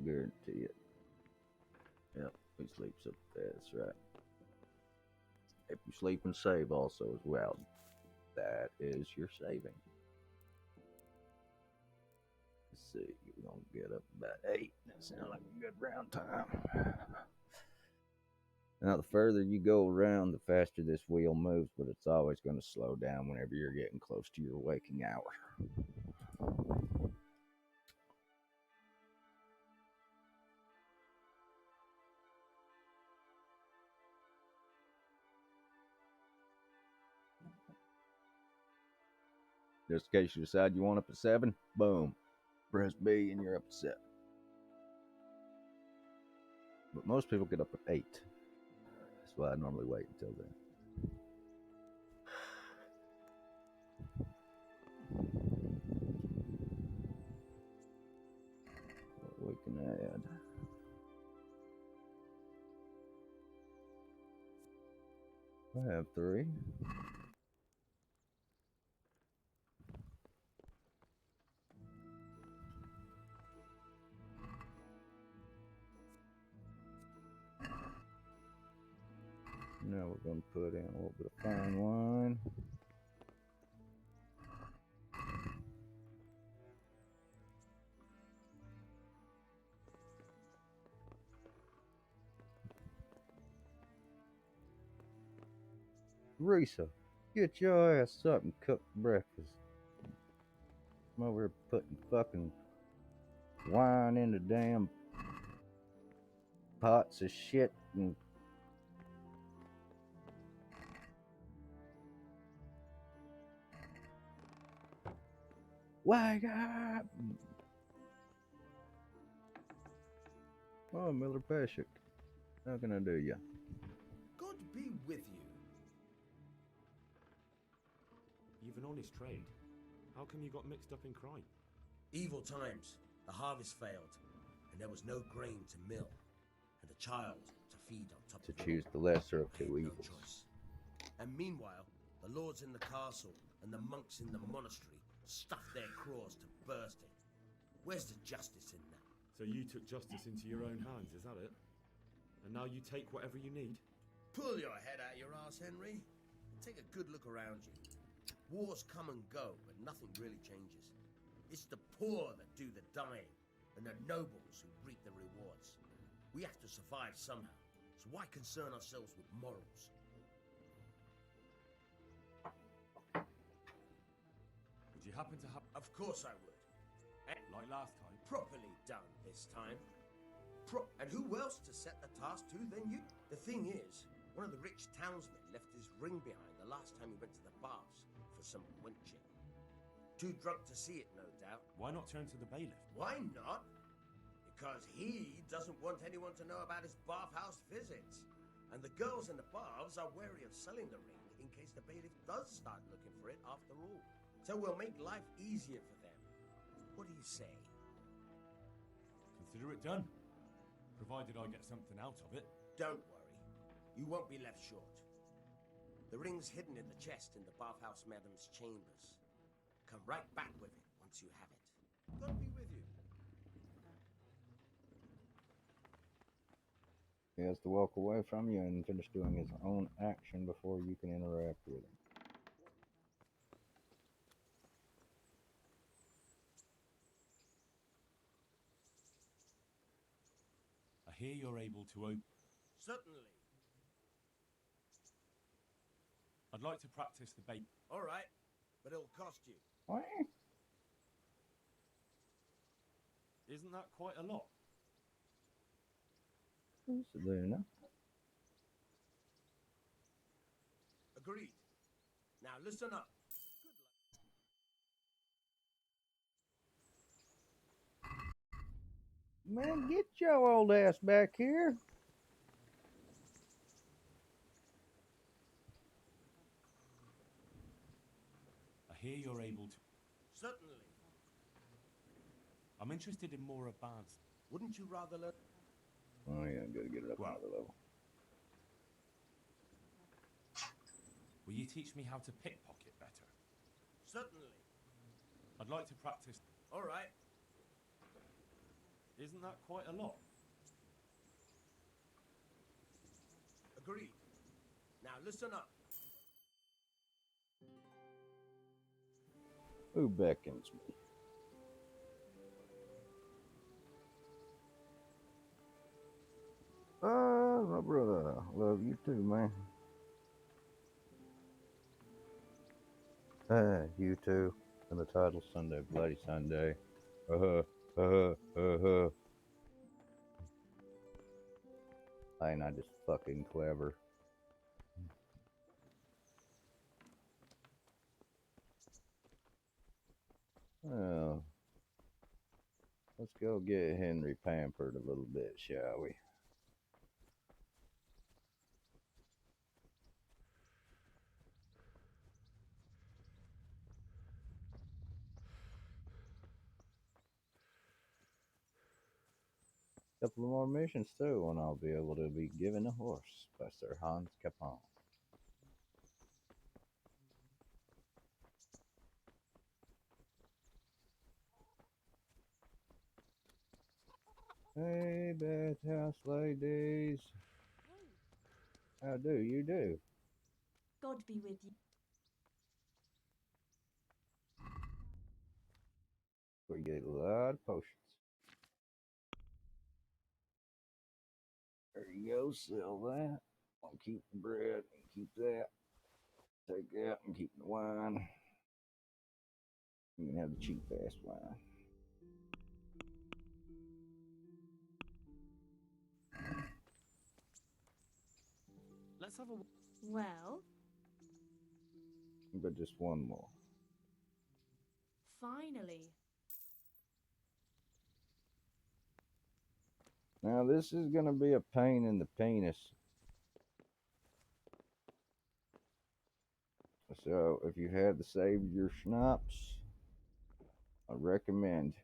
Guarantee it. Yep, he sleeps up there, that's right. If you sleep and save also as well, that is your saving. Let's see, we're gonna get up about 8. That sounds like a good round time. Now, the further you go around, the faster this wheel moves, but it's always going to slow down whenever you're getting close to your waking hour. Just in case you decide you want up at 7, boom, press B and you're up at 7. But most people get up at 8. That's why I normally wait until then. What we can add. I have 3. Now we're going to put in a little bit of fine wine. Risa, get your ass up and cook breakfast. I'm over here putting fucking wine in the damn pots of shit and wake up! Oh, Miller Pashik, how can I do ya? God be with you. You've an honest trade. How come you got mixed up in crime? Evil times. The harvest failed, and there was no grain to mill, and a child to feed on top To of it choose all. the lesser of I had two no evils. choice. And meanwhile, the lords in the castle and the monks in the monastery stuffed their craws to bursting. Where's the justice in that? So you took justice into your own hands, is that it? And now you take whatever you need? Pull your head out your ass, Henry. Take a good look around you. Wars come and go, but nothing really changes. It's the poor that do the dying, and the nobles who reap the rewards. We have to survive somehow, so why concern ourselves with morals? Would you happen to have, Of course I would. like last time? Properly done this time. And who else to set the task to than you? The thing is, one of the rich townsmen left his ring behind the last time he went to the baths for some wenching. Too drunk to see it, no doubt. Why not turn to the bailiff? Why not? Because he doesn't want anyone to know about his bathhouse visits. And the girls in the baths are wary of selling the ring in case the bailiff does start looking for it after all. So we'll make life easier for them. What do you say? Consider it done. Provided I get something out of it. Don't worry. You won't be left short. The ring's hidden in the chest in the bathhouse madam's chambers. Come right back with it once you have it. God be with you. He has to walk away from you and finish doing his own action before you can interact with him. hear you're able to open. Certainly. I'd like to practice the bait. All right, but it'll cost you. What? Isn't that quite a lot? Luna. Agreed. Now listen up. Man, get your old ass back here. I hear you're able to. Certainly. I'm interested in more of Bard's. Wouldn't you rather learn? Oh yeah, I'm gonna get it up Well. another level. Will you teach me how to pickpocket better? Certainly. I'd like to practice. All right. Isn't that quite a lot? Agreed. Now listen up. Who beckons me? My brother. Love you too, man. You too. And the title Sunday, Bloody Sunday. Ain't I just fucking clever? Oh. Let's go get Henry pampered a little bit, shall we? Couple of more missions too, and I'll be able to be given a horse by Sir Hans Capon. Hey, bathhouse ladies. How do you do? God be with you. We get a lot of potions. There you go, sell that. I'll keep the bread and keep that. Take that and keep the wine. You can have the cheap ass wine. Let's have a. Well, But just one more. finally. Now this is gonna be a pain in the penis. So if you had to save your schnapps, I recommend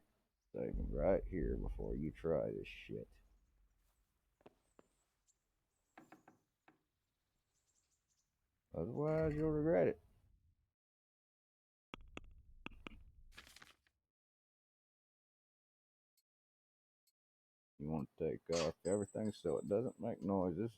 saving right here before you try this shit. Otherwise you'll regret it. You want to take off everything so it doesn't make noises.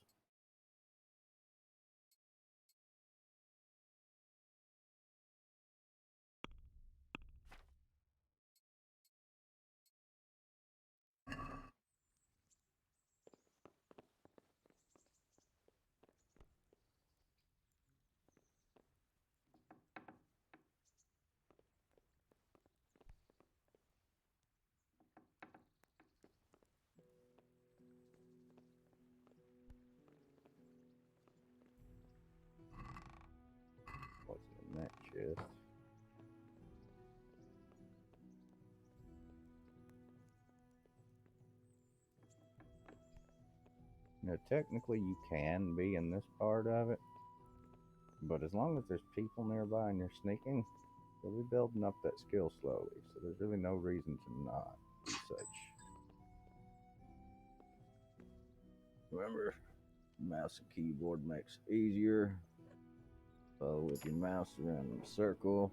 What's in that chest? Now, technically, you can be in this part of it, but as long as there's people nearby and you're sneaking, you'll be building up that skill slowly. So there's really no reason to not do such. Remember, mouse and keyboard makes it easier. Follow with your mouse around in a circle.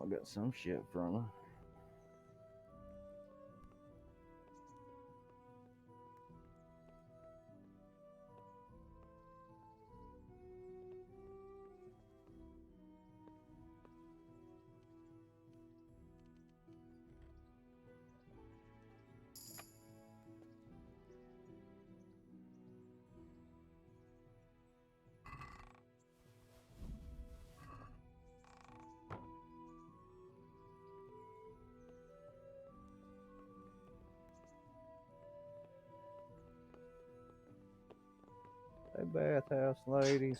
I got some shit from her. bathhouse, ladies.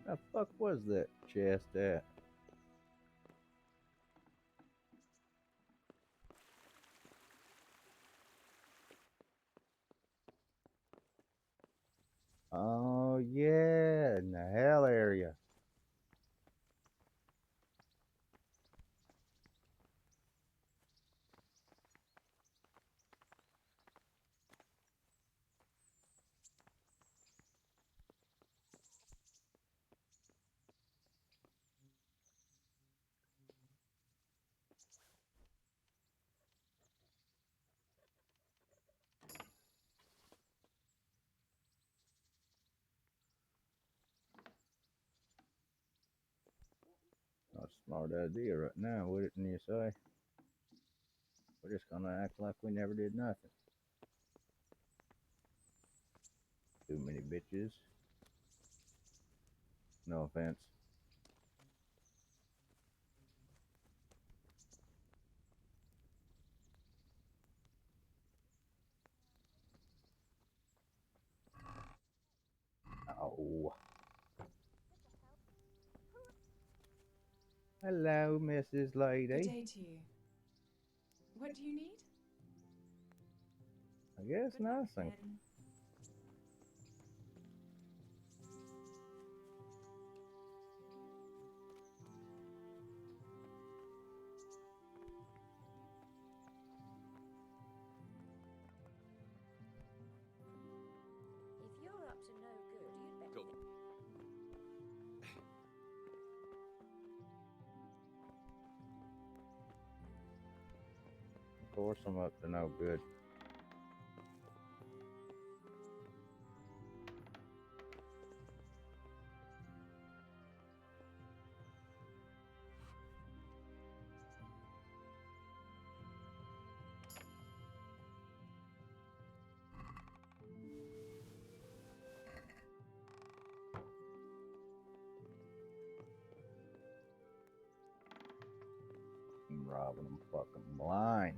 The fuck was that chest at? Oh yeah, in the hell area. Not a smart idea right now, would it, you say? We're just gonna act like we never did nothing. Too many bitches. No offense. Oh. Hello, Mrs. Good Lady. day to you. What do you need? I guess Good luck, nothing. then. If you're up to no good, you'd better Go. Of course I'm up to no good. I'm robbing them fucking blind.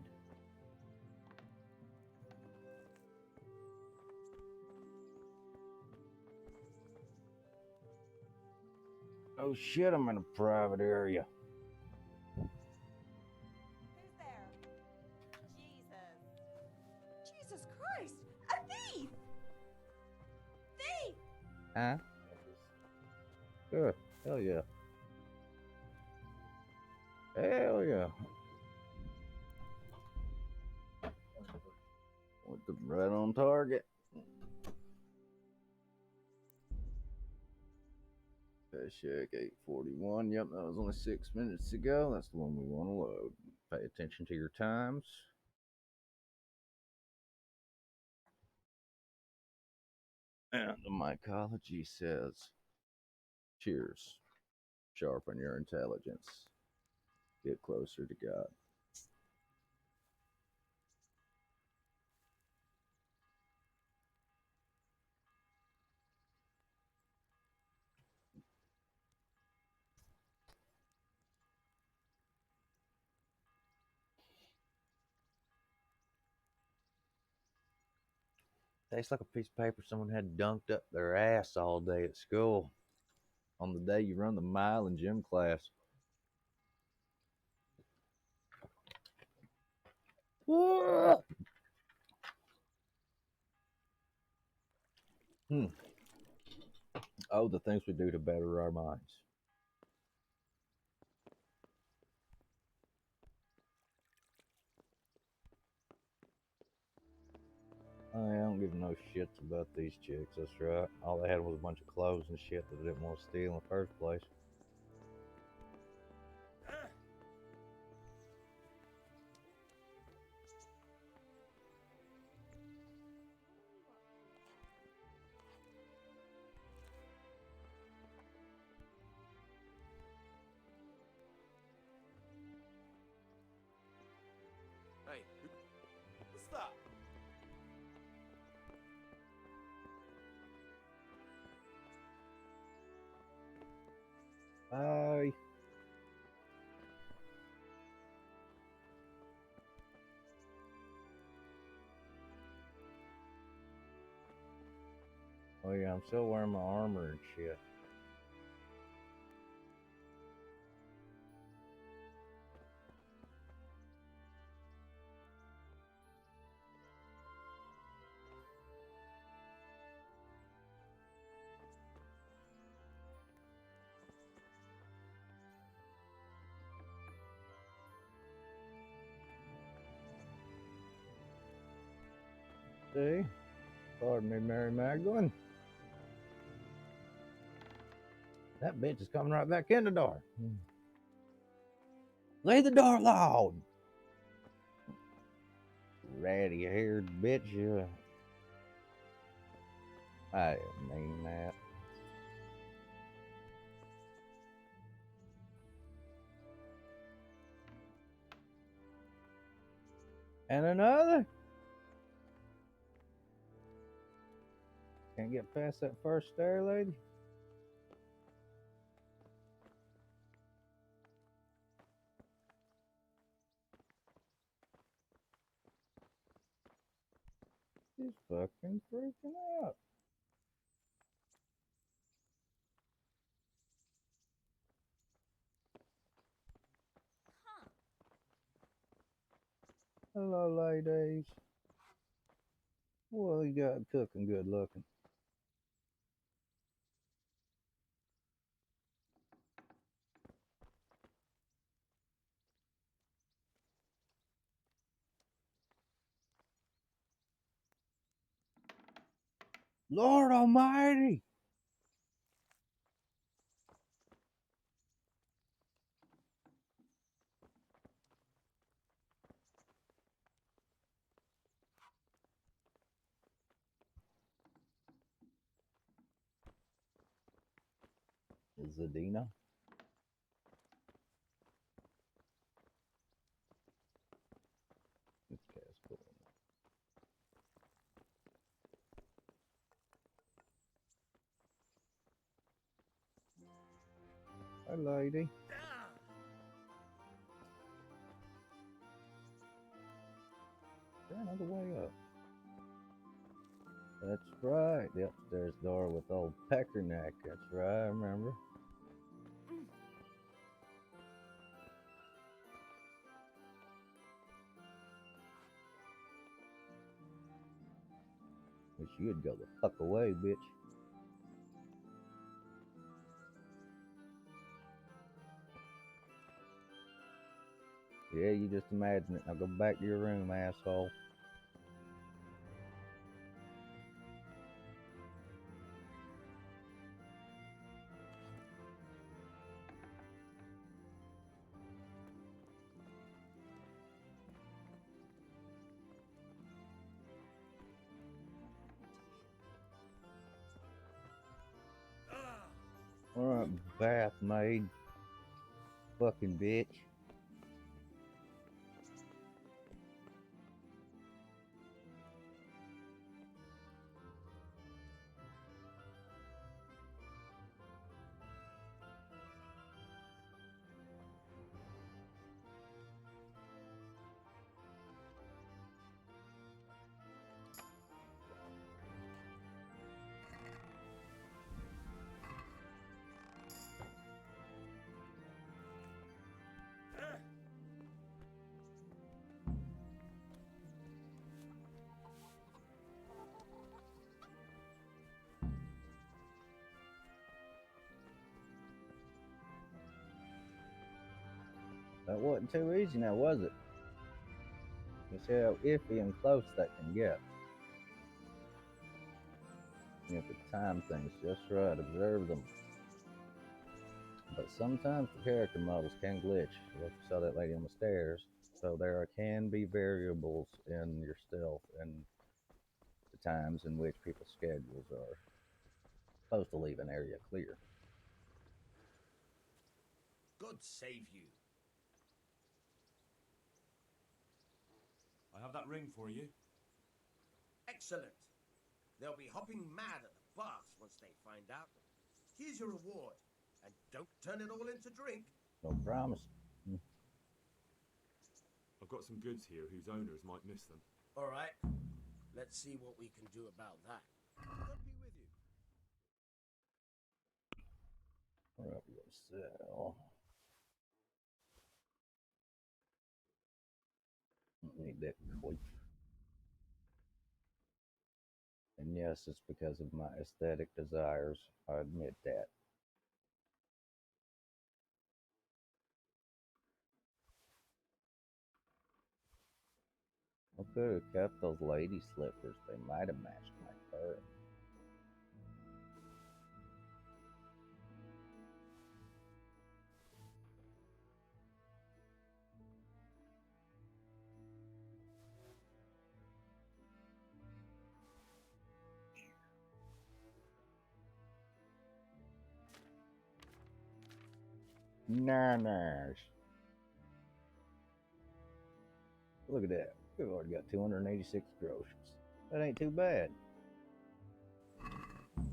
Oh shit, I'm in a private area. Who's there? Jesus. Jesus Christ! A thief! Thief! Huh? Good. Hell yeah. Hell yeah. With the right on target. Check 841. Yep, that was only 6 minutes ago. That's the one we want to load. Pay attention to your times. And the mycology says, cheers. Sharpen your intelligence. Get closer to God. Tastes like a piece of paper someone had dunked up their ass all day at school. On the day you run the mile in gym class. Oh, the things we do to better our minds. I don't give no shits about these chicks, that's right. All they had was a bunch of clothes and shit that they didn't want to steal in the first place. Hey, what's that? yeah, I'm still wearing my armor and shit. See? Pardon me, Mary Magdalene. That bitch is coming right back in the door. Leave the door alone. Ratty haired bitch. I didn't mean that. And another. Can't get past that first stair, lady. She's fucking freaking out. Huh. Hello, ladies. Well, you got cooking good looking. Lord Almighty! Zadina? This guy's cool. Hi, lady. There's another way up. That's right. The upstairs door with old Peckerneck. That's right, I remember. Wish you'd go the fuck away, bitch. Yeah, you just imagine it. Now go back to your room, asshole. Alright, bath maid. Fucking bitch. That wasn't too easy now, was it? You see how iffy and close that can get. You have to time things just right, observe them. But sometimes the character models can glitch. Like you saw that lady on the stairs. So there can be variables in your stealth and the times in which people's schedules are supposed to leave an area clear. God save you. I have that ring for you. Excellent. They'll be hopping mad at the baths once they find out. Here's your reward. And don't turn it all into drink. No promise. I've got some goods here whose owners might miss them. All right. Let's see what we can do about that. God be with you. What are we gonna sell? Need that queef. And yes, it's because of my aesthetic desires. I admit that. I could have kept those lady slippers. They might have matched my fur. Nice. Look at that. We've already got 286 groceries. That ain't too bad.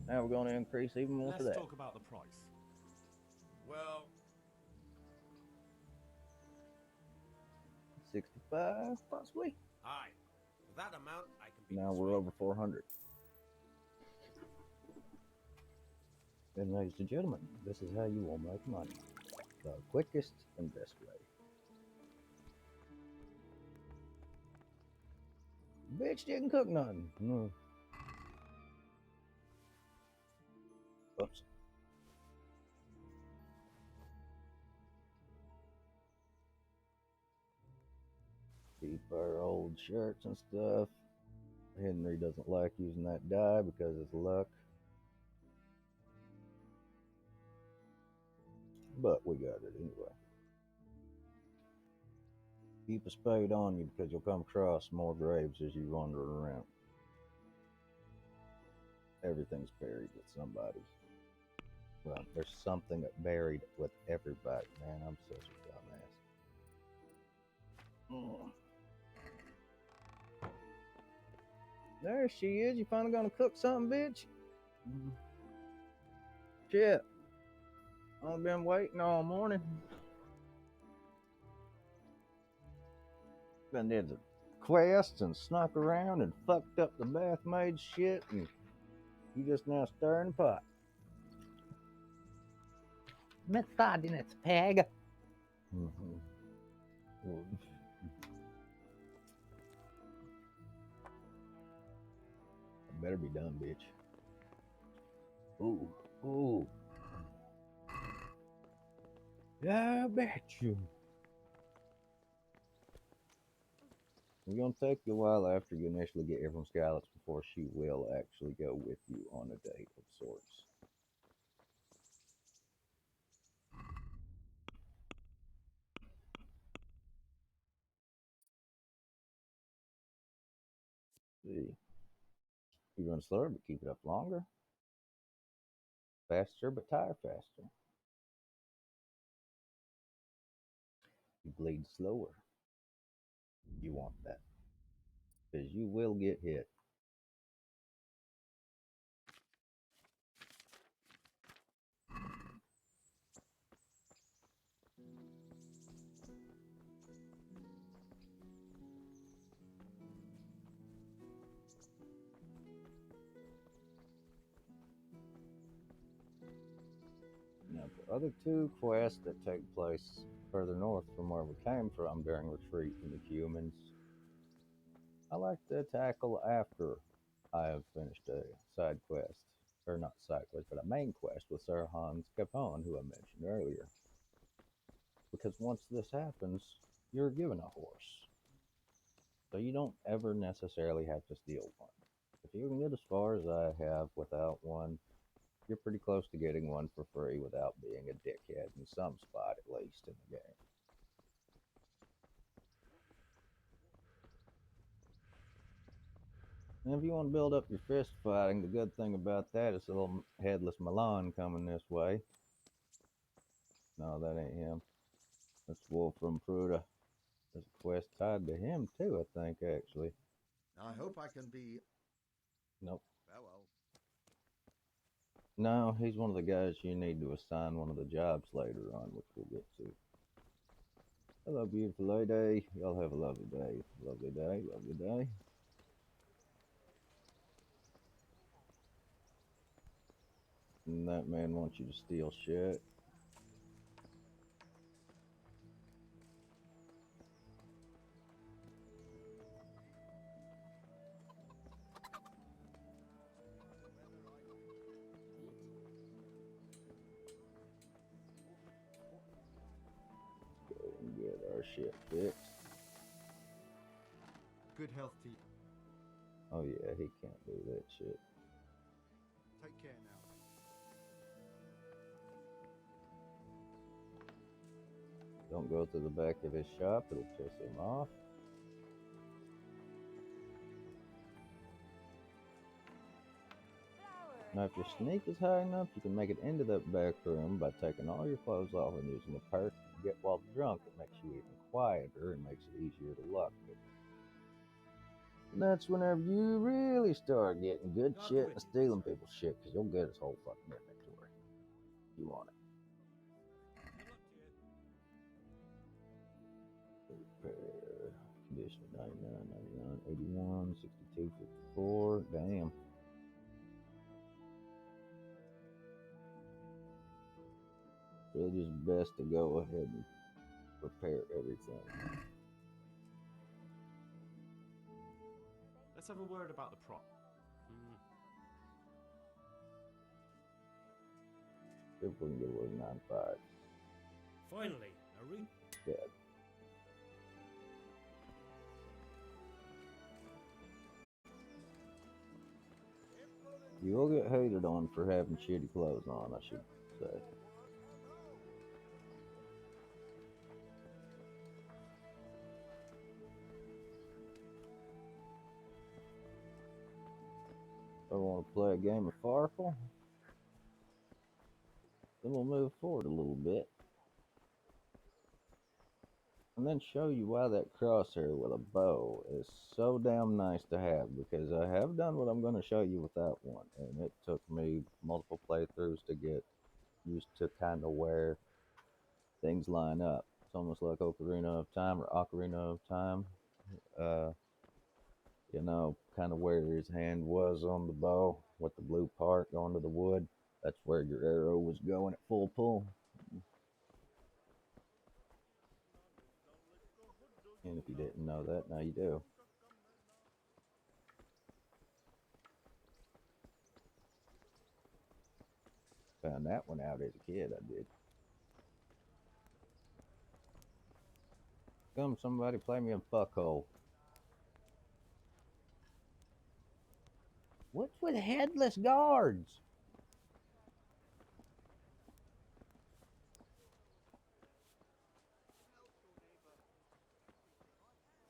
Now we're going to increase even more for Let's that. talk about the price. Well, 65, possibly. aye. For that amount, I can be. Now we're over 400. And ladies and gentlemen, this is how you will make money. The quickest and best way. Bitch didn't cook nothing. No. Oops. Keep our old shirts and stuff. Henry doesn't like using that dye because it's luck. But we got it anyway. Keep a spade on you because you'll come across more graves as you wander around. Everything's buried with somebody. Well, there's something buried with everybody. Man, I'm such a dumbass. There she is. You finally gonna cook something, bitch? Shit. I've been waiting all morning. Been did the quests and snuck around and fucked up the bath-maid shit, and you just now stirring the pot. Misogynist peg. Better be done, bitch. Ooh, ooh. Yeah, I bet you. It's gonna take you a while after you initially get here from Skylights before she will actually go with you on a date of sorts. See, you run slower, but keep it up longer. Faster, but tire faster. You bleed slower. You want that. Because you will get hit. Now, the other two quests that take place further north from where we came from during Retreat from the Humans, I like to tackle after I have finished a side quest. Or not side quest, but a main quest with Sir Hans Capone, who I mentioned earlier. Because once this happens, you're given a horse. So you don't ever necessarily have to steal one. If you can get as far as I have without one, you're pretty close to getting one for free without being a dickhead in some spot, at least, in the game. And if you want to build up your fist fighting, the good thing about that is a little headless Milan coming this way. No, that ain't him. That's Wolfram Pruda. There's a quest tied to him, too, I think, actually. I hope I can be... Nope. Farewell. No, he's one of the guys you need to assign one of the jobs later on, which we'll get to. Hello, beautiful lady. Y'all have a lovely day. Lovely day, lovely day. And that man wants you to steal shit. Go and get our shit fixed. Good health to you. Oh yeah, he can't do that shit. Take care now. Don't go to the back of his shop, it'll piss him off. Now, if your sneak is high enough, you can make it into that back room by taking all your clothes off and using the perk you get while drunk. It makes you even quieter and makes it easier to lock it. And that's whenever you really start getting good shit and stealing people's shit, because you'll get his whole fucking inventory. You want it. Repair. Condition 99, 99, 81, 62, 54. Damn. Really just best to go ahead and repair everything. Let's have a word about the prop. See if we can get away with 9.5. Finally, a Dead. You will get hated on for having shitty clothes on, I should say. I want to play a game of Farkle. Then we'll move forward a little bit. And then show you why that crosshair with a bow is so damn nice to have, because I have done what I'm going to show you without one, and it took me multiple playthroughs to get used to kind of where things line up. It's almost like Ocarina of Time or Ocarina of Time. You know, kind of where his hand was on the bow with the blue part going to the wood. That's where your arrow was going at full pull. And if you didn't know that, now you do. Found that one out as a kid, I did. Come, somebody play me a fuckhole. What's with headless guards?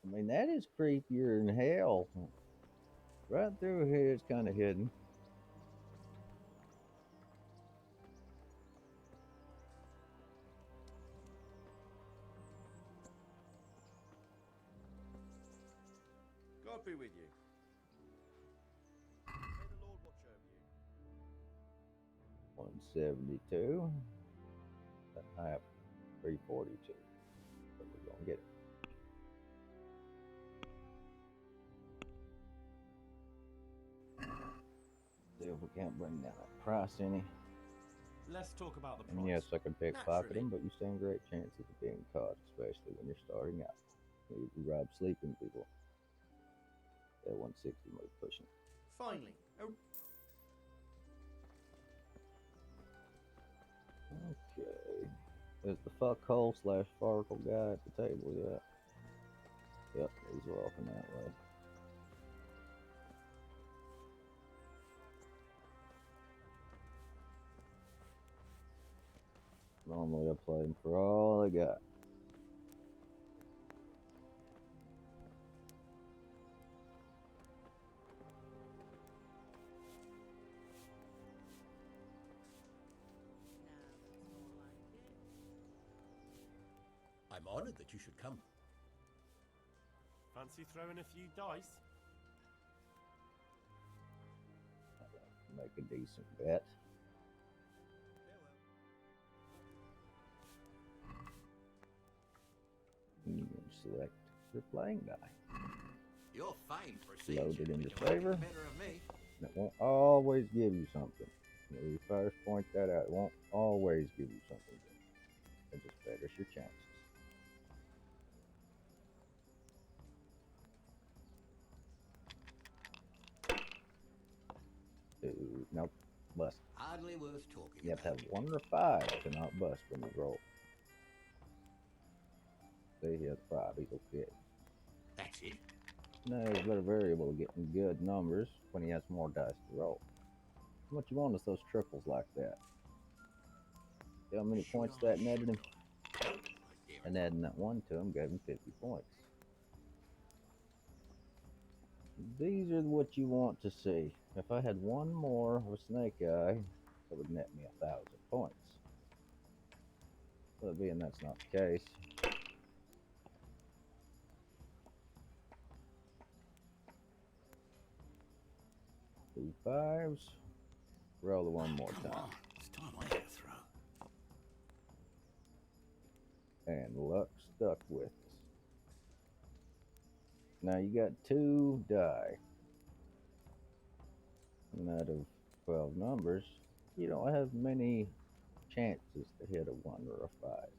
I mean, that is creepier than hell. Right through here, it's kind of hidden. God be with you. May the Lord watch over you. 172. I have 342. But we're gonna get it. See if we can't bring down that price any. Let's talk about the price. And yes, I can pickpocket him, but you stand great chances of being caught, especially when you're starting out. You rob sleeping people. That 160 might pushing. Finally. Okay. There's the fuckhole / Farkle guy at the table, yeah. Yep, he's walking that way. Normally I play him for all I got. I'm honored that you should come. Fancy throwing a few dice? Make a decent bet. You can select your playing die. You're fine, procedure. Load it into but you won't favor. get better of me. And it won't always give you something. You first point that out. It won't always give you something good. It just betters your chances. Two, nope, bust. Hardly worth talking You have to about. have 1 or 5 to not bust when you roll. See, he has 5, he's okay. That's it. No, he's better variable to getting good numbers when he has more dice to roll. What you want is those triples like that. See how many points that netted him? And adding that 1 to him gave him 50 points. These are what you want to see. If I had 1 more of a snake eye, that would net me 1,000 points. But being that's not the case, two 5s, roll the 1 more Come time. on, it's time I had a throw. And luck stuck with us. Now you got 2 die. And out of 12 numbers, you don't have many chances to hit a 1 or a 5.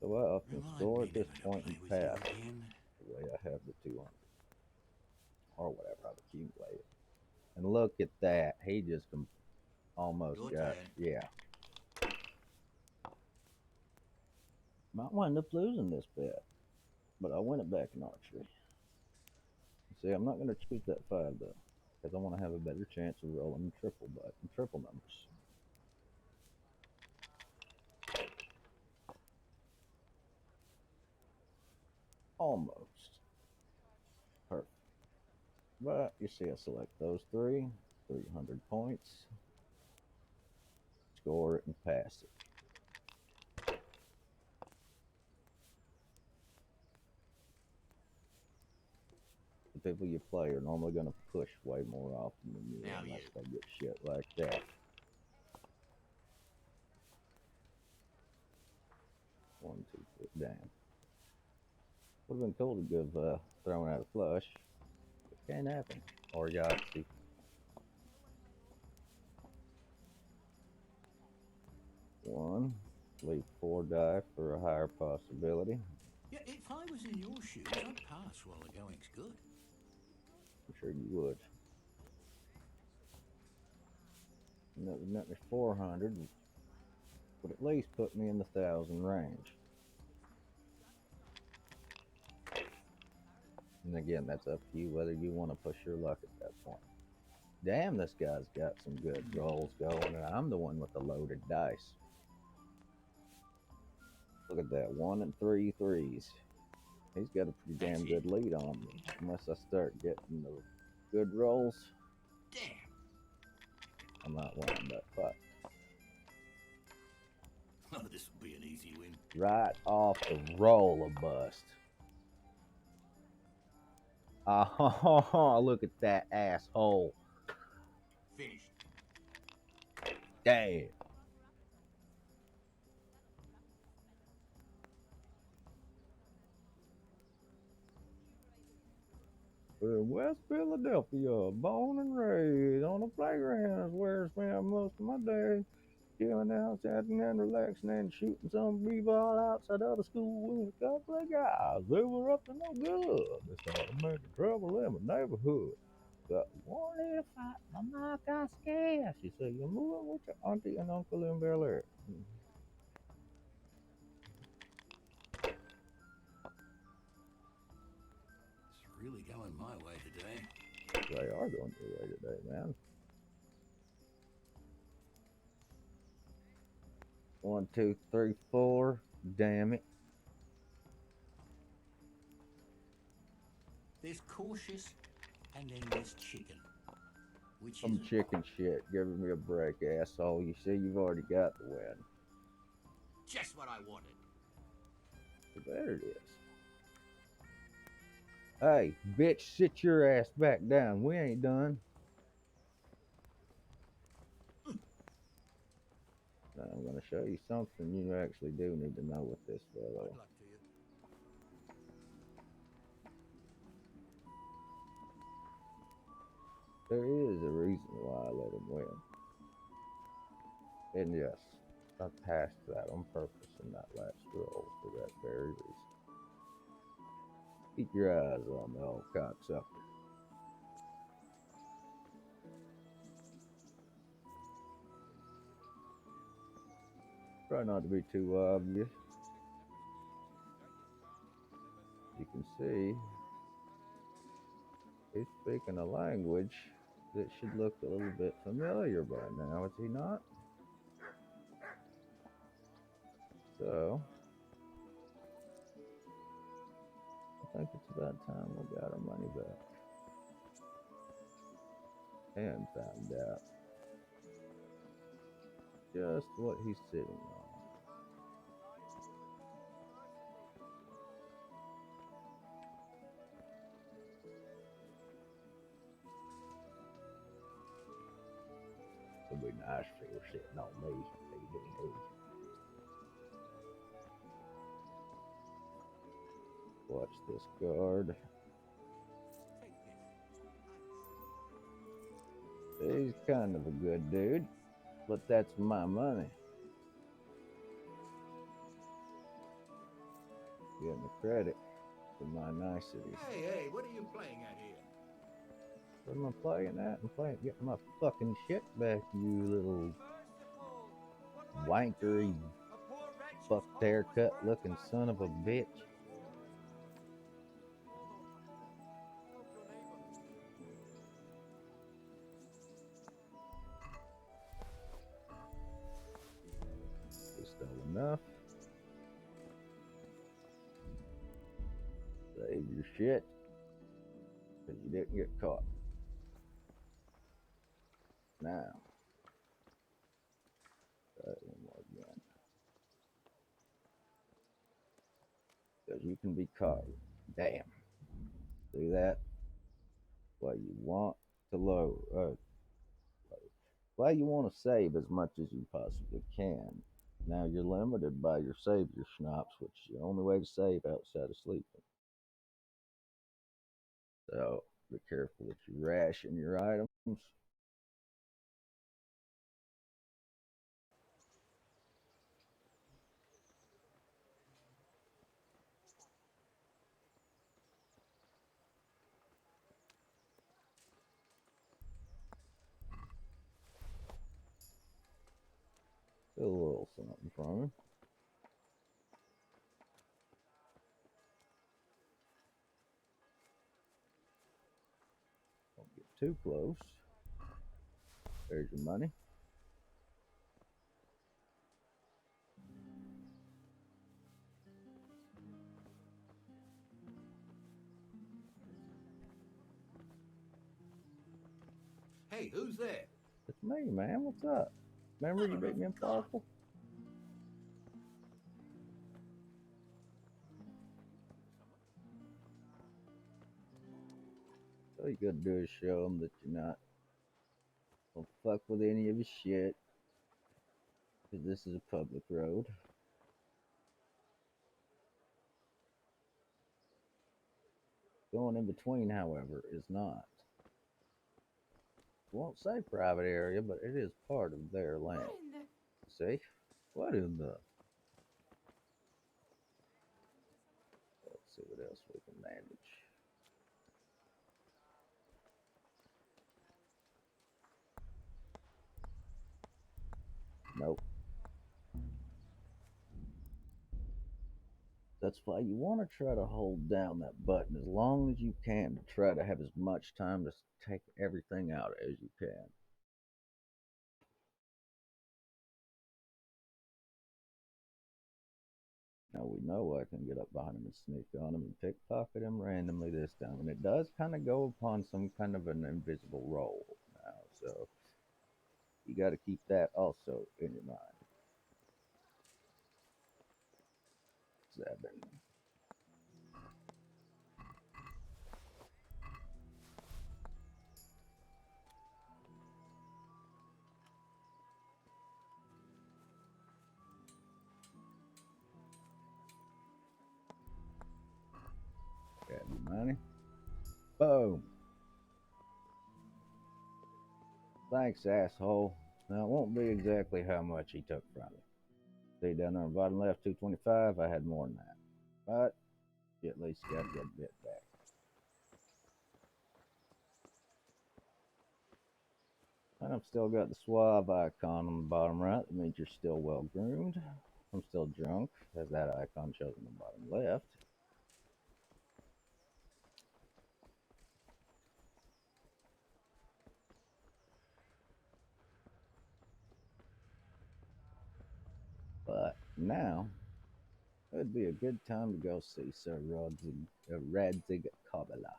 So I often score at this point and pass the way I have the 200. Or whatever I've accumulated. And look at that. He just almost Your got, turn. yeah. Might wind up losing this bet. But I'll win it back in archery. See, I'm not going to choose that 5 though. Because I want to have a better chance of rolling triple numbers. Almost. Perfect. But you see I select those 3. 300 points. Score it and pass it. The people you play are normally going to push way more often than you Now unless you. they get shit like that. 1, 2, 3, damn. Would have been cool to give throwing out a flush. It can't happen. Or Yahtzee. One. Leave 4 die for a higher possibility. Yeah, if I was in your shoes, I'd pass while the going's good. I'm sure you would. And that would net me 400. Would at least put me in the 1,000 range. And again, that's up to you whether you want to push your luck at that point. Damn, this guy's got some good rolls going, and I'm the one with the loaded dice. Look at that, 1 and 3 3s. He's got a pretty damn good lead on me. Unless I start getting the good rolls, Damn. I might wind up fucked. Oh, this will be an easy win. Right off the roll, a bust. Oh, look at that asshole. Finished. Damn. In West Philadelphia, born and raised on the playground is where I spend most of my day. Chilling out, chatting and relaxing and shooting some b-ball outside of the school with a couple of guys. They were up to no good. They started making trouble in my neighborhood. Got one little fight, my mom got scared. She said, "You're moving with your auntie and uncle in Bel Air." It's really going my way today. They are going your way today, man. 1, 2, 3, 4. Damn it. There's cautious, and then there's chicken. Which Some is chicken shit. Giving me a break, asshole. You see, you've already got the win. just what I wanted. The better it is. Hey, bitch, sit your ass back down. We ain't done. Now I'm going to show you something you actually do need to know with this fellow. Good luck to you. There is a reason why I let him win. And yes, I passed that on purpose in that last roll for that very reason. Keep your eyes on the old cocksucker. Try not to be too obvious. You can see he's speaking a language that should look a little bit familiar by now, is he not? So, I think it's about time we got our money back. And found out just what he's sitting on. It'll be nice if he was sitting on me. Hey. Watch this guard. He's kind of a good dude, but that's my money. Getting the credit for my niceties. Hey, what are you playing at here? What am I playing at? I'm playing getting my fucking shit back, you little wankery, fucked haircut looking son of a bitch. You stole enough. Save your shit, because you didn't get caught. Now, try it one more again. Because you can be caught. Damn. See that? Why you want to load. Why you want to save as much as you possibly can. Now you're limited by your savior schnapps, which is the only way to save outside of sleeping. So be careful that you ration your items. A little something from him. Don't get too close. There's your money. Hey, who's there? It's me, man. What's up? Remember you beat me in Farkle? All you gotta do is show them that you're not gonna fuck with any of his shit. Because this is a public road. Going in between, however, is not. Won't say private area, but it is part of their land. See? What in the... Let's see what else we can manage. Nope. That's why you want to try to hold down that button as long as you can to try to have as much time to take everything out as you can. Now we know I can get up behind him and sneak on him and pickpocket him randomly this time. And it does kind of go upon some kind of an invisible roll now. So you got to keep that also in your mind. 7. Grab your money. Boom. Thanks, asshole. Now, it won't be exactly how much he took from you. See, down there on the bottom left, 225, I had more than that. But, you at least got a good bit back. And I've still got the suave icon on the bottom right. That means you're still well groomed. I'm still drunk, as that icon shows on the bottom left. But now, it'd be a good time to go see Sir Radzig Kobyla.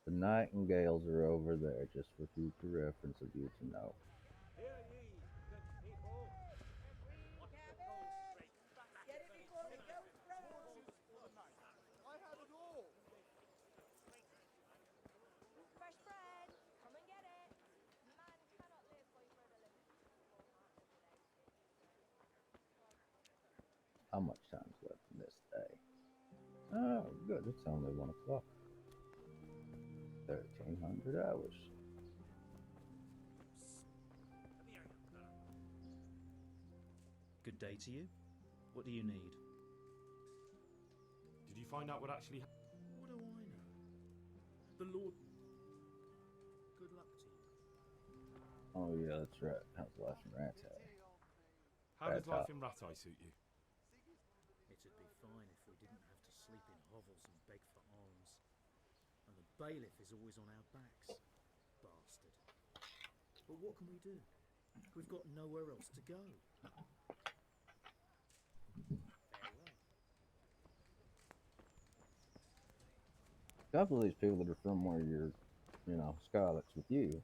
The nightingales are over there, just for future reference of you to know. Fresh bread! Come and get it! Man cannot live by bread alone. How much time's left in this day? Oh, good. It's only 1 o'clock. 1,300 hours. Good day to you. What do you need? Did you find out what actually What do I know? The Lord. Good luck to you. Oh, yeah, that's right. How's life in Rattay? How does life in Rattay suit you? It'd be fine if we didn't have to sleep in hovels and beg for alms. And the bailiff is always on our backs. Bastard. But what can we do? We've got nowhere else to go. A couple of these people that are from where you're, you know, Scarlet's with you.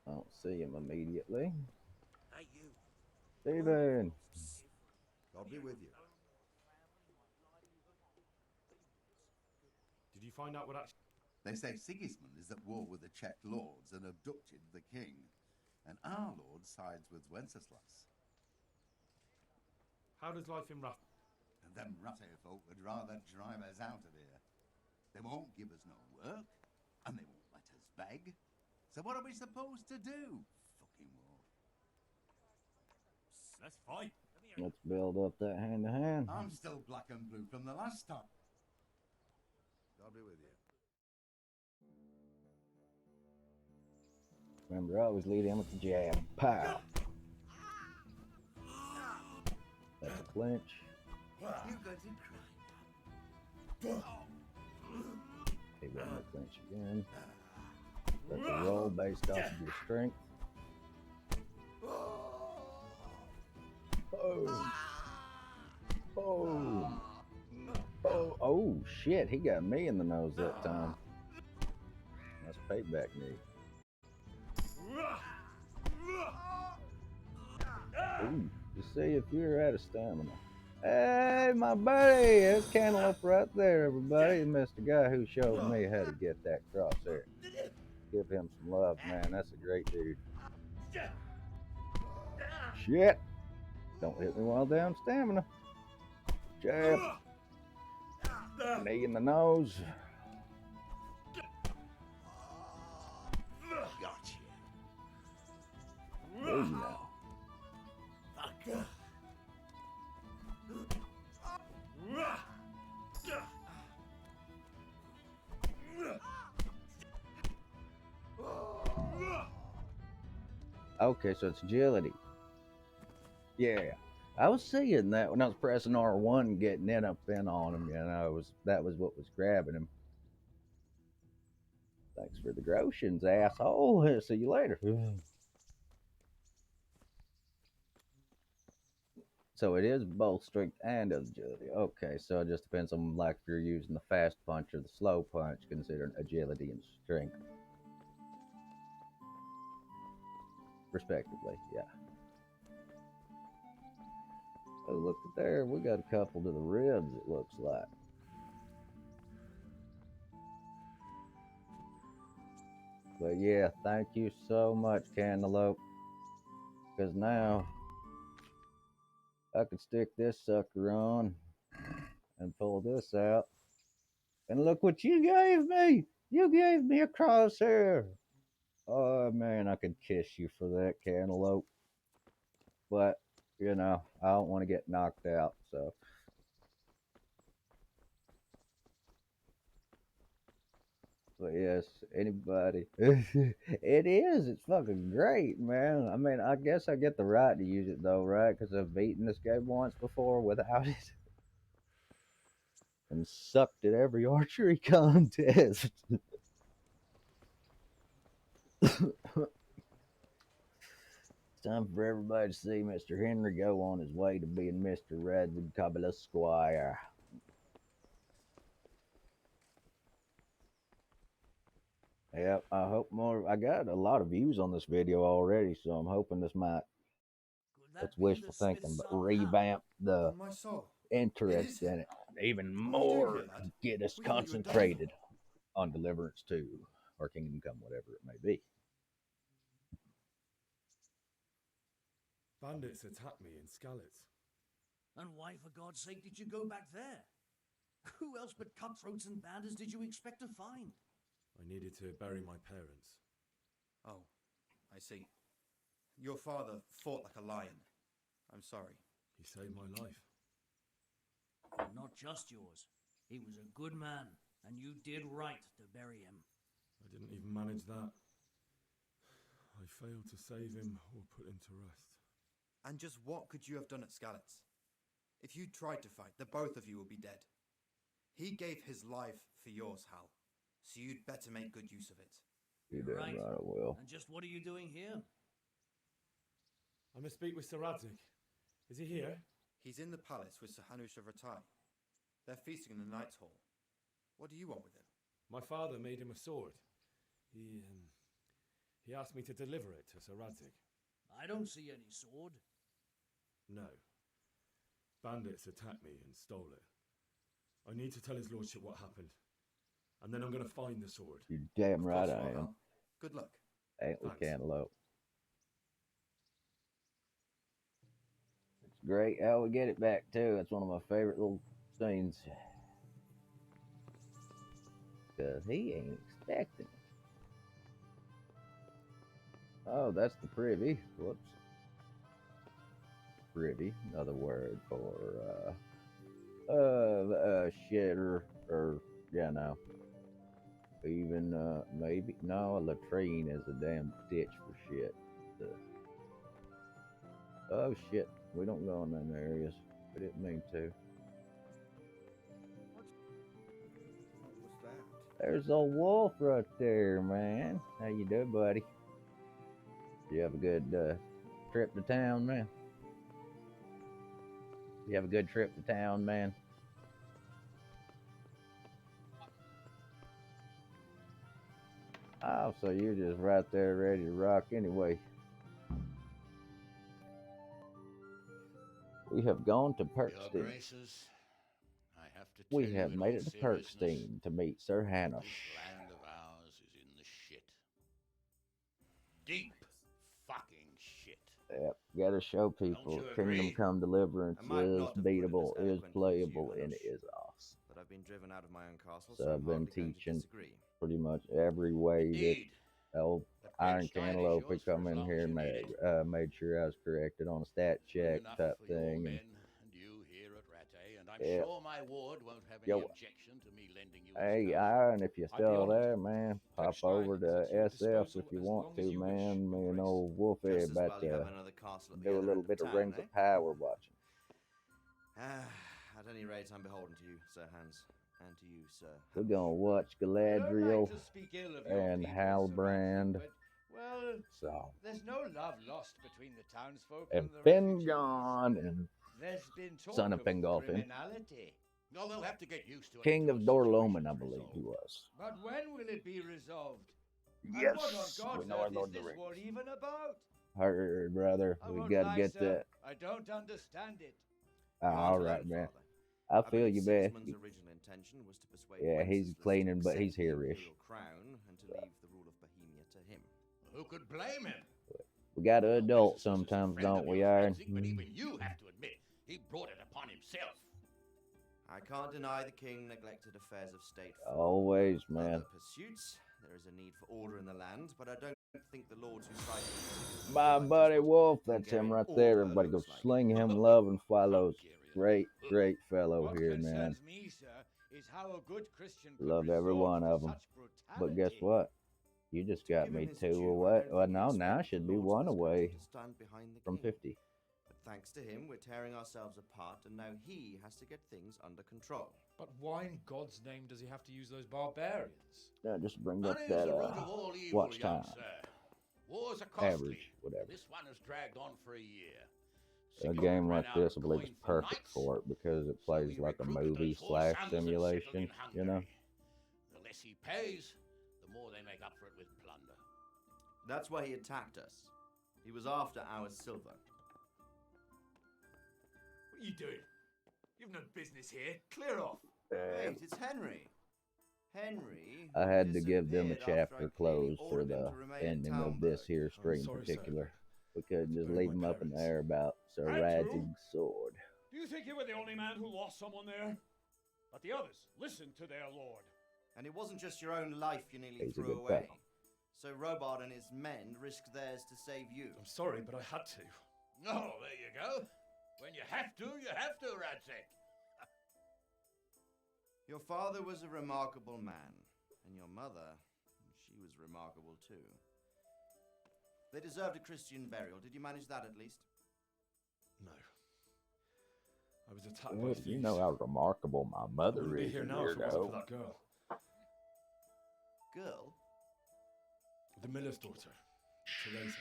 I don't see him immediately. Hey, you. Steven! God be with you. Did you find out what actually... They say Sigismund is at war with the Czech lords and abducted the king. And our lord sides with Wenceslas. How does life in Rattay... And them Rattay folk would rather drive us out of here. They won't give us no work, and they won't let us beg. So what are we supposed to do? Fucking war. Let's fight. Let's build up that hand-to-hand. I'm still black and blue from the last time. God be with you. Remember, I always lead in with the jab. Pow! That's a clinch. You're going to cry. He went in the clinch again. That's a roll based off of your strength. Oh! Oh! Oh! Oh! Shit! He got me in the nose that time. That's payback knee. Ooh, to see if you're out of stamina. Hey, my buddy! There's Cantaloupe right there, everybody. Mr. Guy who showed me how to get that crosshair. Give him some love, man. That's a great dude. Shit! Don't hit me while down stamina. Jab. Knee in the nose. Gotcha. There you go. Okay, so it's agility. Yeah, I was seeing that when I was pressing R1, getting in up in on him. You know, that was what was grabbing him. Thanks for the grotions, asshole. See you later. So it is both strength and agility. Okay, so it just depends on like if you're using the fast punch or the slow punch, considering agility and strength, respectively. Yeah. Oh, look at there. We got a couple to the ribs, it looks like. But yeah, thank you so much, Cantaloupe. Because now I can stick this sucker on and pull this out. And look what you gave me! You gave me a crosshair! Oh man, I could kiss you for that, Cantaloupe. But, you know, I don't want to get knocked out, so. But yes, anybody. It is. It's fucking great, man. I mean, I guess I get the right to use it though, right? Because I've beaten this game once before without it. And sucked at every archery contest. It's time for everybody to see Mr. Henry go on his way to being Mr. Radzig Kabbalah Squire. Yep, I hope more. I got a lot of views on this video already, so I'm hoping this might. It's wishful thinking, but revamp the On my soul. interest in it even more. Get us concentrated on Deliverance 2 or Kingdom Come, whatever it may be. Bandits attacked me in Skalitz. And why, for God's sake, did you go back there? Who else but cutthroats and bandits did you expect to find? I needed to bury my parents. Oh, I see. Your father fought like a lion. I'm sorry. He saved my life. Not just yours. He was a good man, and you did right to bury him. I didn't even manage that. I failed to save him or put him to rest. And just what could you have done at Skalitz? If you tried to fight, the both of you would be dead. He gave his life for yours, Hal. So you'd better make good use of it. You did right, I will. And just what are you doing here? I must speak with Sir Radzig. Is he here? He's in the palace with Sir Hanush of Rattay. They're feasting in the Knight's Hall. What do you want with him? My father made him a sword. He asked me to deliver it to Sir Radzig. I don't see any sword. No. Bandits attacked me and stole it. I need to tell his lordship what happened. And then I'm going to find the sword. You're damn right I am. Good luck. Antler Cantaloupe. It's great how we get it back too. It's one of my favorite little scenes. Because he ain't expecting. Oh, that's the privy. Whoops. Privy, another word for shit or yeah, no. Even maybe no, a latrine is a damn ditch for shit. Oh shit, we don't go in them areas. We didn't mean to. What was that? There's a wolf right there, man. How you doing, buddy? You have a good trip to town, man? You have a good trip to town, man? Oh, so you're just right there ready to rock anyway. We have gone to Perkstein. Your Graces, I have to We tell you have in made all it to seriousness, Perkstein to meet Sir Hanush. This land of ours is in the shit. Deep fucking shit. Yep, gotta show people you Kingdom agree? Come Deliverance I might is not have put it beatable, as is eloquently as you, playable, and Hanush, is awesome. But I've been driven out of my own castle, So so I've I'm been hardly going to teaching disagree. pretty much every way Indeed. that old But Iron Prince Stein is Cantaloupe yours would for come as in long here as and you need made sure I was corrected on a stat check Enough type for your thing. men And and you here at Rattay, and I'm Yeah. sure my ward won't have any Yo. objection to me lending you his hey, house. Iron, if you're I'd be still honored. there, man, pop Prince Stein over is to at your SF disposal if you as want long to, as you wish, man. Me Your and Grace. old Wolfie Just as about well you to have another castle at the do a other little end bit of town, Rings eh? of Power watching. At any rate, I'm beholden to you, Sir Hans, and to you, Sir We're Hanush. gonna watch I don't Galadriel like to speak ill of your and people, Sir Halbrand. Radzig, but, well, So, there's no love lost between the townsfolk and the Fingon and There's been talk son of Fingolfin. criminality. No, they'll have to get used to it. King of until the Dorloman, I situation's believe he resolved. was. But when will it be resolved? Yes, And what on God's we know our earth Lord is the this Rings. war even about? Heard, brother. I We won't gotta lie, get sir, that. I don't understand it. Ah, You all aren't right, alone, man. Father. I feel believe you, man. Sigismund's original intention was to persuade Yeah, he's Wenceslas to cleaning, but accept he's the here-ish. imperial crown and to leave the rule of Bohemia to to him. Who could blame him? We got to adult Business is a sometimes, friend don't of we, yours, Aaron? Ratsy, but even you have to admit he brought it upon himself. I can't deny the king neglected affairs of state for Always, man. other pursuits. There is a need for order in the land, but I don't think the lords who try to... My buddy Wolf, that's him right there. Everybody go sling him love and follows. Great, great fellow What here, man. concerns me, sir, is how a good Christian could Love every resort one to of them. such But guess brutality. what? You just got me 2 away. Well, no, now I should be 1 away to stand behind the from king. 50. But thanks to him, we're tearing ourselves apart, and now he has to get things under control. But why in God's name does he have to use those barbarians? Yeah, just bring up Money is that the root of all evil, watch young time. sir. Wars are costly. Average, whatever. This one has dragged on for a year. A Sickles game ran like out of this, I believe, is coin for perfect knights, for it because it plays we like a recruited movie those whore slash sons and settled simulation, in you know? Hungary. The less he pays, the more they make up for it with plunder. That's why he attacked us. He was after our silver. What are you doing? You've no business here. Clear off. Wait, it's Henry. Henry. I had to give them a disappeared after I chapter clearly closed for ordered him the to remain in ending of this Townburg. here stream in sorry, sir. particular. We couldn't just Bury leave my them up in the parents. air about Sir Andrew? Radzig's sword. Do you think you were the only man who lost someone there? But the others listened to their lord. And it wasn't just your own life you nearly He's a threw good away. fellow. So Robard and his men risked theirs to save you. I'm sorry, but I had to. Oh, there you go. When you have to, Radzig. Your father was a remarkable man, and your mother, she was remarkable too. They deserved a Christian burial. Did you manage that at least? No. I was attacked by Well, thieves. you know how remarkable my I mother wouldn't be is, here you now if it wasn't weirdo. for that girl. Girl? The miller's daughter, Teresa.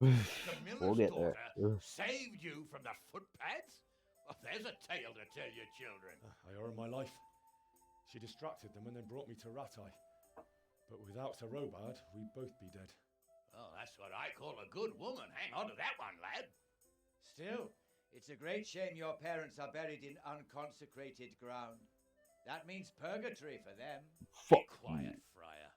The miller's We'll get daughter there. Ugh. saved you from the footpads? Well, there's a tale to tell your children. I owe her my life. She distracted them and then brought me to Ratai. But without Sir Robard, we'd both be dead. Oh, that's what I call a good woman. Hang on to that one, lad. Still, it's a great shame your parents are buried in unconsecrated ground. That means purgatory for them. Fuck Quiet, Friar.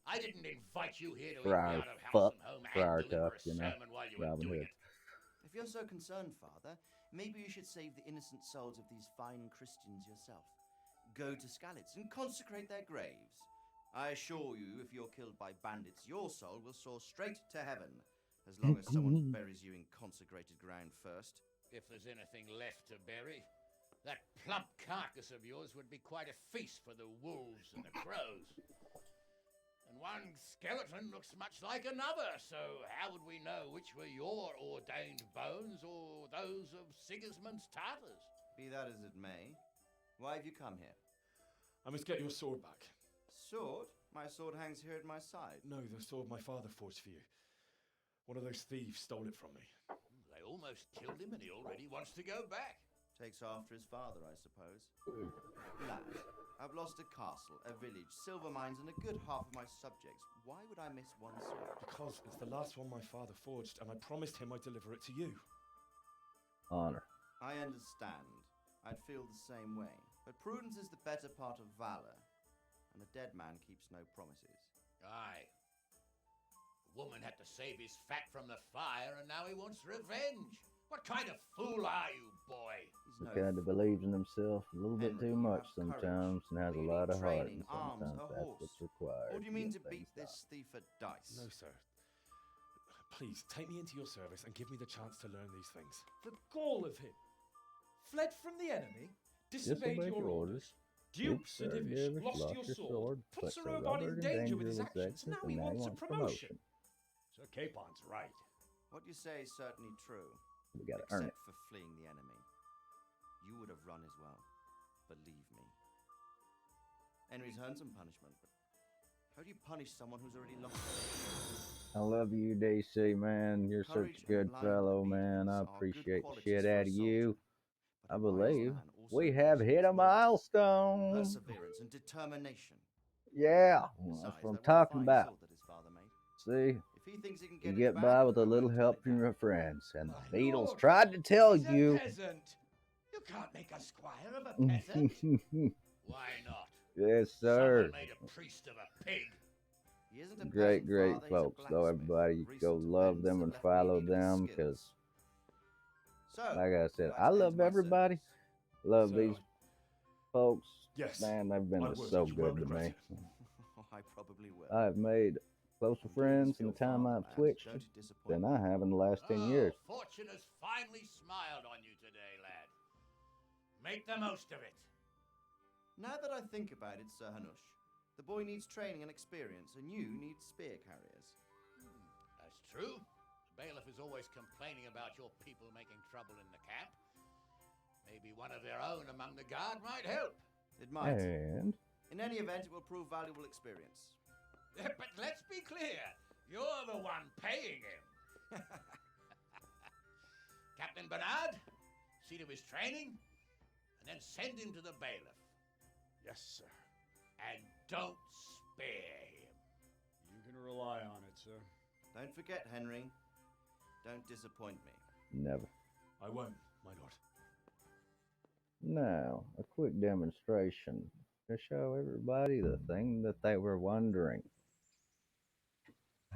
I didn't invite you here to eat Friar, me out of house fuck, and home Friar and deliver Tuck, a you know, sermon while you were Robin doing Hood. it. If you're so concerned, Father, maybe you should save the innocent souls of these fine Christians yourself. Go to Skalitz and consecrate their graves. I assure you, if you're killed by bandits, your soul will soar straight to heaven, as long as someone buries you in consecrated ground first. If there's anything left to bury, that plump carcass of yours would be quite a feast for the wolves and the crows. And one skeleton looks much like another, so how would we know which were your ordained bones or those of Sigismund's Tartars? Be that as it may, why have you come here? I must get your sword back. Sword? My sword hangs here at my side. No, the sword my father forged for you. One of those thieves stole it from me. They almost killed him and he already wants to go back. Takes after his father, I suppose. Lad, I've lost a castle, a village, silver mines, and a good half of my subjects. Why would I miss one sword? Because it's the last one my father forged, and I promised him I'd deliver it to you. Honor. I understand. I'd feel the same way. But prudence is the better part of valor, and a dead man keeps no promises. Aye. The woman had to save his fat from the fire, and now he wants revenge. What kind of fool are you, boy? He kind of believes in himself a little bit too much sometimes and has a lot of heart, and training, arms, sometimes a that's horse. what's required. Or do you mean to get beat things this thief at dice? No, sir. Please, take me into your service and give me the chance to learn these things. The gall of him. Fled from the enemy, disobeyed Disobeyed your orders. Duke Sir Divish lost your sword, put Sir Robard in danger with his actions, and now he wants a promotion. Sir Capon's right. What you say is certainly true. We gotta except earn it. for fleeing the enemy. You would have run as well. Believe me. Henry's earned some punishment, but how do you punish someone who's already lost their I love you, DC, man. You're such Courage a good and blind fellow, man. I obedience are good appreciate the qualities shit for a out of you. But I a wise believe man also we knows have his hit a limits. milestone. Perseverance and determination. Yeah, Besides, that's what I'm that was a talking fine about. sword that his father made. See, If he thinks he can you get, get it by back, with a I little won't help turn from it your friends, and My the Beatles lord, tried to tell he's a you. peasant. You can't make a squire of a peasant. Why not? Yes, sir. Someone made a priest of a pig. He isn't a Great, peasant great father, he's a folks, though. blacksmith. Everybody go Recent love events them have and left me follow needing his them, because, skills. So, like I said, would I like to love enter my everybody. service? Love Sir, these folks. Yes, Man, they've been I just would, so and you won't good to regret me. it. I probably will. I've made closer friends in the time I've switched Don't you disappoint than I have in the last 10 years. Fortune has finally smiled on you today, lad. Make the most of it. Now that I think about it, Sir Hanush, the boy needs training and experience, and you need spear carriers. That's true. The bailiff is always complaining about your people making trouble in the camp. Maybe one of their own among the guard might help. It might. And In any event, it will prove valuable experience. But let's be clear. You're the one paying him. Captain Bernard, see to his training, and then send him to the bailiff. Yes, sir. And don't spare him. You can rely on it, sir. Don't forget, Henry. Don't disappoint me. never. I won't, my lord. Now, a quick demonstration to show everybody the thing that they were wondering.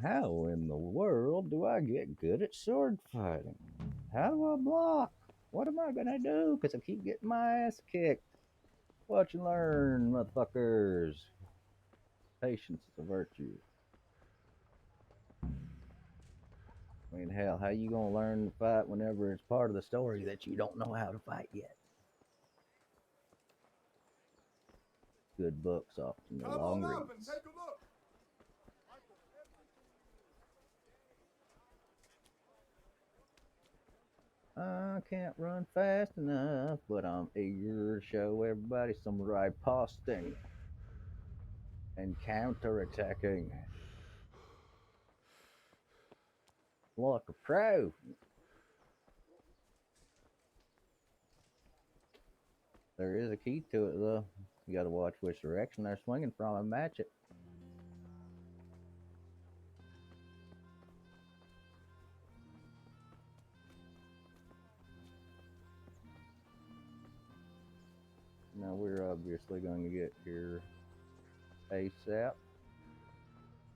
How in the world do I get good at sword fighting? How do I block? What am I gonna do? Because I keep getting my ass kicked. Watch and learn, motherfuckers. Patience is a virtue. I mean, hell, how you gonna learn to fight whenever it's part of the story that you don't know how to fight yet? Good books often the long reads. and take a look. I can't run fast enough, but I'm eager to show everybody some riposting and counterattacking. Like a pro. There is a key to it, though. You gotta watch which direction they're swinging from and match it. Now we're obviously going to get here ASAP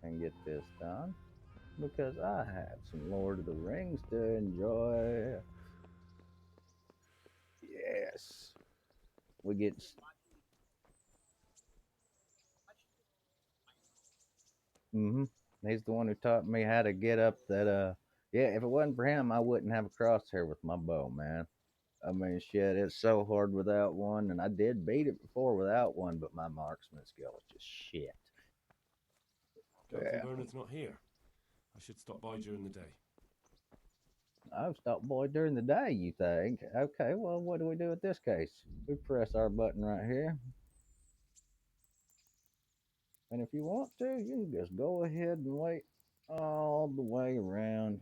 and get this done because I have some Lord of the Rings to enjoy. Yes. We get... He's the one who taught me how to get up that, yeah, if it wasn't for him, I wouldn't have a crosshair with my bow, man. I mean, shit, it's so hard without one, and I did beat it before without one, but my marksman skill is just shit. Captain Bernard's not here. I should stop by during the day. I've stopped by during the day, you think? Okay, well, what do we do in this case? We press our button right here. And if you want to, you can just go ahead and wait all the way around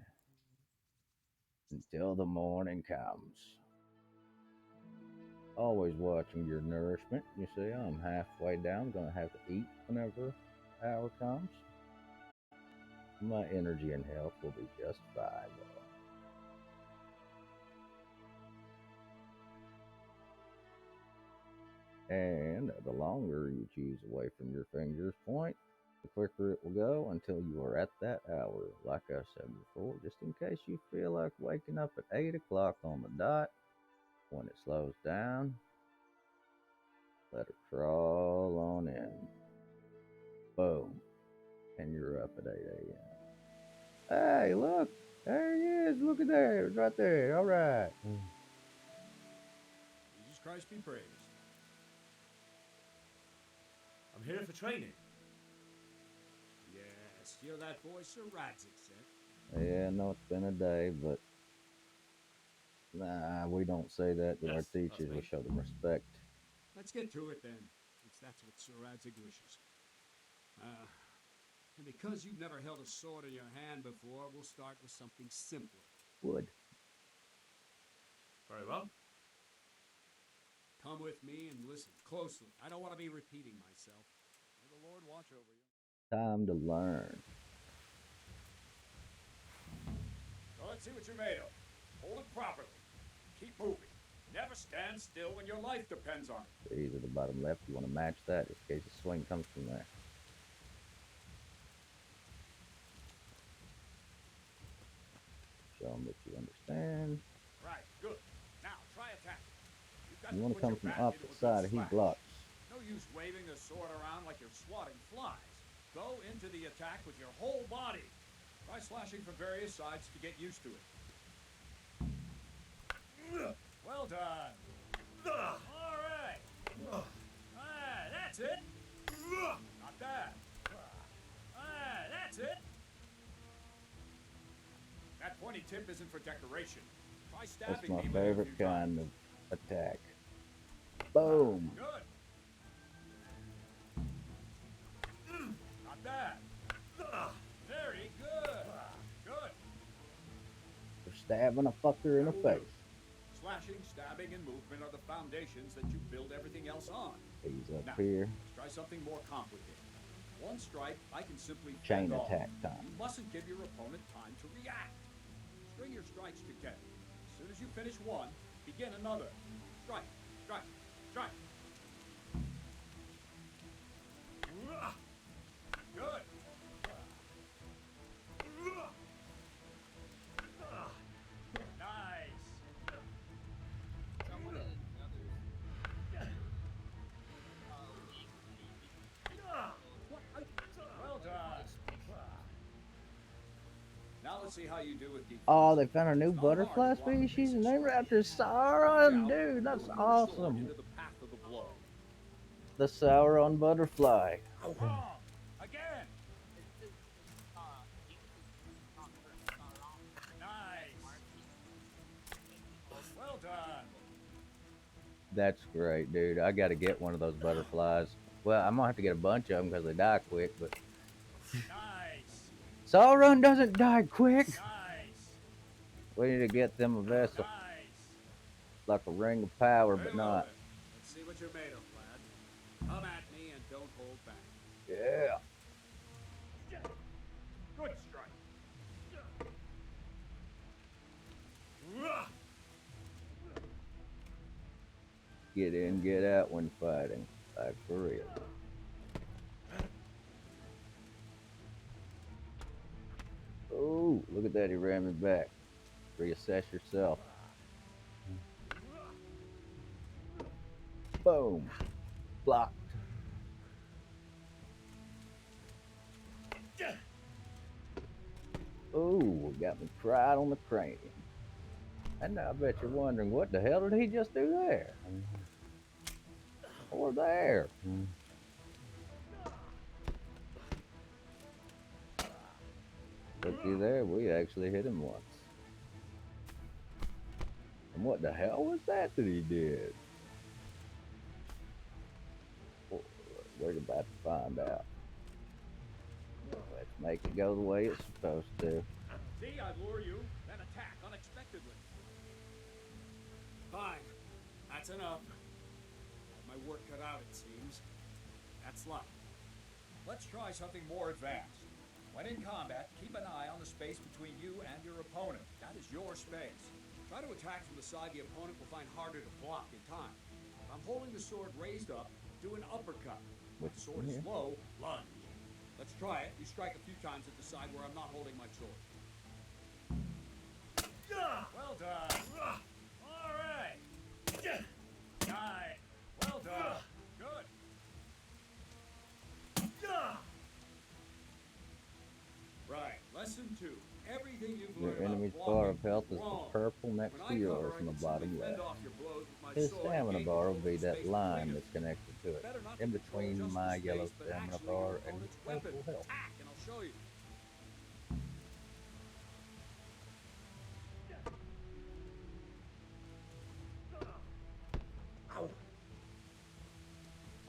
until the morning comes. Always watching your nourishment. You see, I'm halfway down. Gonna have to eat whenever hour comes. My energy and health will be just fine, though. And the longer you choose away from your finger's point, the quicker it will go until you are at that hour. Like I said before, just in case you feel like waking up at 8 o'clock on the dot, when it slows down, let her crawl on in. Boom. And you're up at 8 a.m. Hey, look. There he is. Look at there. It's right there. All right. Jesus Christ be praised. I'm here for training. Yes, you're that boy Sir Radzik said. Yeah, I know it's been a day, but nah, we don't say that to our teachers. We show them respect. Let's get to it then, since that's what Sir Radzik wishes. And because you've never held a sword in your hand before, we'll start with something simpler. Wood. Very well. Come with me and listen closely. I don't want to be repeating myself. May the Lord watch over you. Time to learn. So let's see what you're made of. Hold it properly. Keep moving. Never stand still when your life depends on it. Either the bottom left, you want to match that in case the swing comes from there. Show them that you understand. Right, good. Now, try attack. You've got You to want to put come your from the back opposite into a good side, he slash. blocks. No use waving the sword around like you're swatting flies. Go into the attack with your whole body. Try slashing from various sides to get used to it. Well done. All right. Ah, that's it. Not bad. Ah, that's it. That pointy tip isn't for decoration. Try stabbing That's my me with it a favorite few times. kind of attack. Boom. Good. Not bad. Very good. Good. For stabbing a fucker in the face. Slashing, stabbing, and movement are the foundations that you build everything else on. He's up Now, here. let's try something more complicated. One strike, I can simply Chain fend off. attack time. You mustn't give your opponent time to react. String your strikes together. As soon as you finish one, begin another. Strike, strike, strike. Good. Nice. Well done. Now let's see how you do with defense. Oh, they found a new butterfly species and named after Sauron, dude. That's awesome. Into the path of the blow. The Sauron butterfly. Again. Nice. Well done. That's great, dude. I got to get one of those butterflies. Well, I'm gonna have to get a bunch of them because they die quick. But Nice. Sauron doesn't die quick. Nice. We need to get them a vessel, like a ring of power, but not. Let's see what you're made of, lad. Come at me and don't hold back. Yeah. Good strike. Get in, get out when fighting, like for real. Oh, look at that! He ran me back. Reassess yourself. Boom. Blocked. Ooh, got me right on the cranium. And now I bet you're wondering, what the hell did he just do there? Or there? Looky there, we actually hit him once. And what the hell was that he did? We're about to find out. Let's make it go the way it's supposed to. See, I lure you, then attack unexpectedly. Fine. That's enough. Got my work cut out, it seems. That's luck. Let's try something more advanced. When in combat, keep an eye on the space between you and your opponent. That is your space. Try to attack from the side the opponent will find harder to block in time. If I'm holding the sword raised up, do an uppercut. When the sword is low, lunge. Let's try it. You strike a few times at the side where I'm not holding my sword. Well done. All right. Nice. Well done. Good. Right. Lesson 2. Everything you've Your learned enemy's about bar blocking of health is wrong. the purple next When to I yours cover, in the I can bottom simply fend left. off your blows with my His sword, stamina gain bar will control be of the that space line between that's us. connected to it, Better not in to control between just the my space, yellow but stamina actually your bar and opponent's purple weapon. health. Attack, and I'll show you.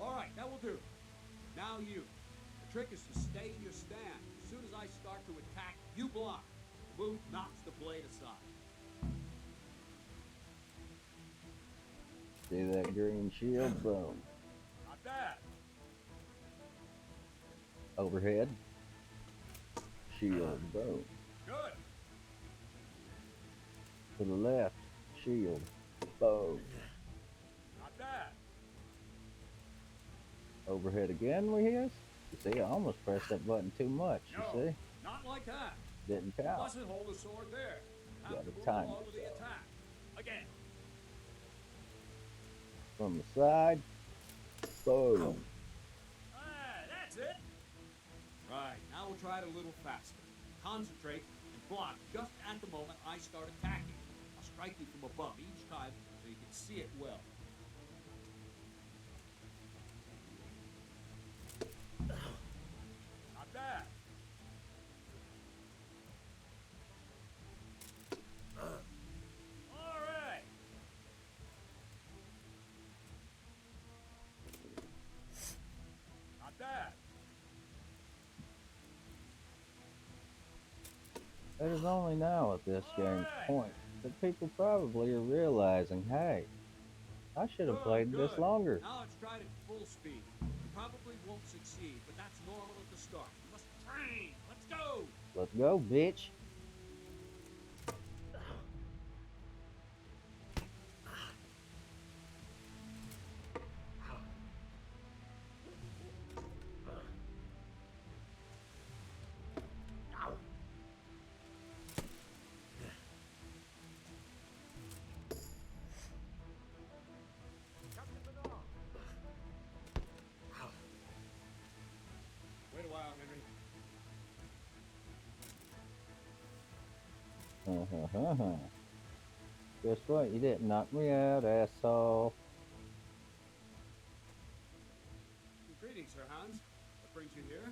All right, that will do. Now you. The trick is to stay in your stand. As soon as I start to attack, you block. The move knocks the blade aside. See that green shield? Boom. Not bad. Overhead. Shield. Boom. Good. To the left. Shield. Boom. Not bad. Overhead again, we hear? You see, I almost pressed that button too much, you No, see? not like that. Didn't You count. mustn't hold the sword there. Now, Got to to move time along with the yourself. attack. Again. From the side. Boom. That's it. Right, now we'll try it a little faster. Concentrate and block just at the moment I start attacking. I'll strike you from above each time so you can see it well. Not bad. All right. Not bad. It is only now at this game's point that people probably are realizing, hey, I should have played this Good. longer. Now let's try it at full speed. You probably won't succeed, but that's normal at the start. You must train. Let's go. Let's go, bitch. Wait a while, Henry. Guess what? You didn't knock me out, asshole. Greetings, Sir Hans. What brings you here?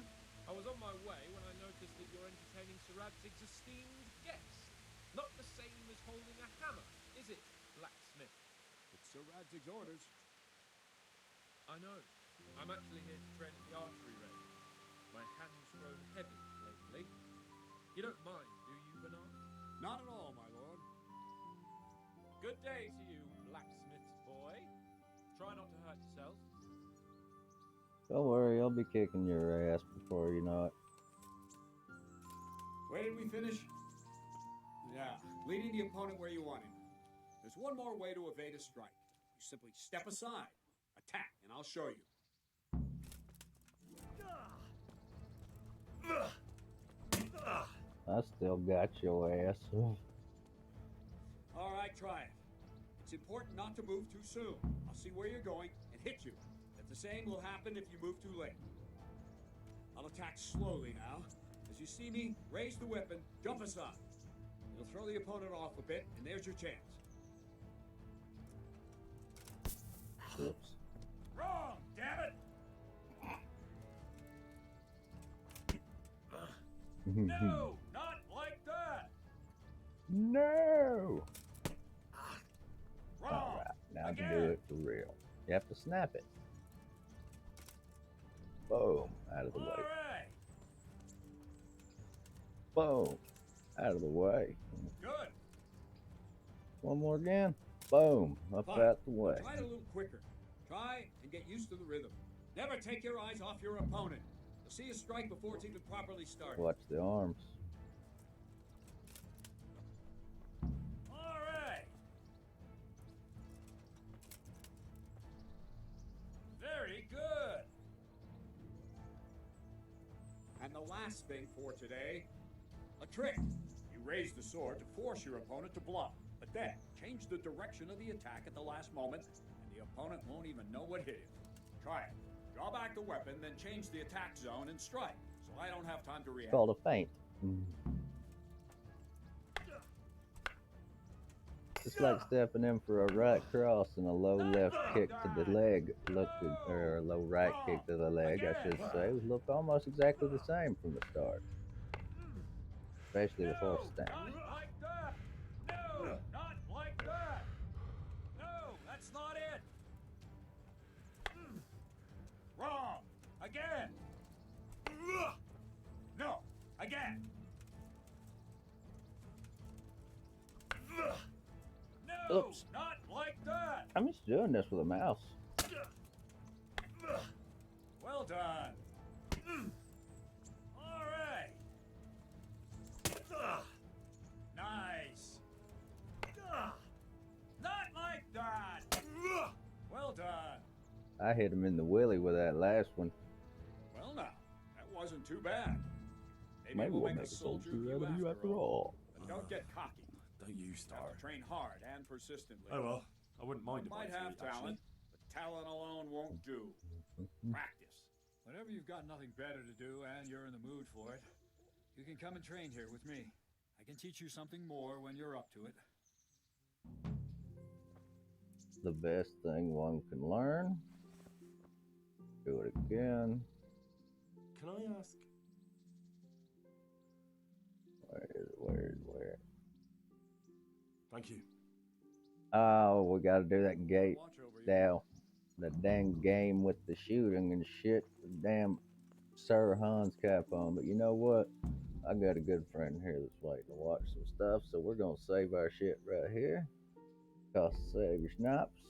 I was on my way when I noticed that you're entertaining Sir Radzig's esteemed guest. Not the same as holding a hammer, is it, blacksmith? It's Sir Radzig's orders. I know. I'm actually here to train at the archery range. My hands grown heavy lately. You don't mind, do you, Bernard? Not at all, my lord. Good day to you, blacksmith's boy. Try not to hurt yourself. Don't worry, I'll be kicking your ass before you know it. Where did we finish? Yeah, leading the opponent where you want him. There's one more way to evade a strike. You simply step aside, attack, and I'll show you. I still got your ass. All right, try it. It's important not to move too soon. I'll see where you're going and hit you. If the same will happen if you move too late. I'll attack slowly now. As you see me, raise the weapon, jump aside. It'll throw the opponent off a bit, and there's your chance. Oops. Wrong, damn it! No, not like that! No! Wrong! Alright, now to Again. do it for real. You have to snap it. Boom. Out of the way. All right. Boom. Out of the way. Good. One more again. Boom. Up Fine. out the way. Try it a little quicker. Try and get used to the rhythm. Never take your eyes off your opponent. You'll see a strike before it's even properly started. Watch the arms. All right. Very good. And the last thing for today, a trick. You raise the sword to force your opponent to bluff, but then change the direction of the attack at the last moment, and the opponent won't even know what hit him. Try it. Draw back the weapon, then change the attack zone and strike, so I don't have time to It's react. called a feint. It's like stepping in for a right cross and a low left kick to the leg. Or a low right kick to the leg, I should say. Look almost exactly the same from the start. Especially with horse stance. Not like that! No, not like that! No, that's not it! Wrong! Again! No, again! No, Oops. not like that! I'm used to doing this with a mouse. Well done. All right. Nice. Not like that. Well done. I hit him in the willy with that last one. Well now, that wasn't too bad. Maybe we'll we'll make make a a soldier soldier of you after all. all. But don't get cocky. Don't you Have start. to train hard and persistently. Oh well, I wouldn't mind You if I might have threw it, talent, but talent alone won't do. Practice. Whenever you've got nothing better to do and you're in the mood for it, you can come and train here with me. I can teach you something more when you're up to it. The best thing one can learn. Do it again. Can I ask? Where? Thank you. Oh, we gotta do that gate. Now, the dang game with the shooting and shit. The damn Sir Hans cap on. But you know what? I got a good friend here that's waiting to watch some stuff, so we're gonna save our shit right here. Cost save your schnapps.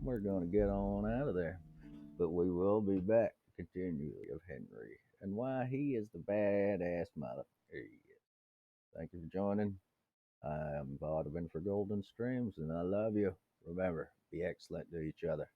We're gonna get on out of there. But we will be back to continue of Henry and why he is the badass mother. Here he is. Thank you for joining. I am Vaudeman for Golden Streams, and I love you. Remember, be excellent to each other.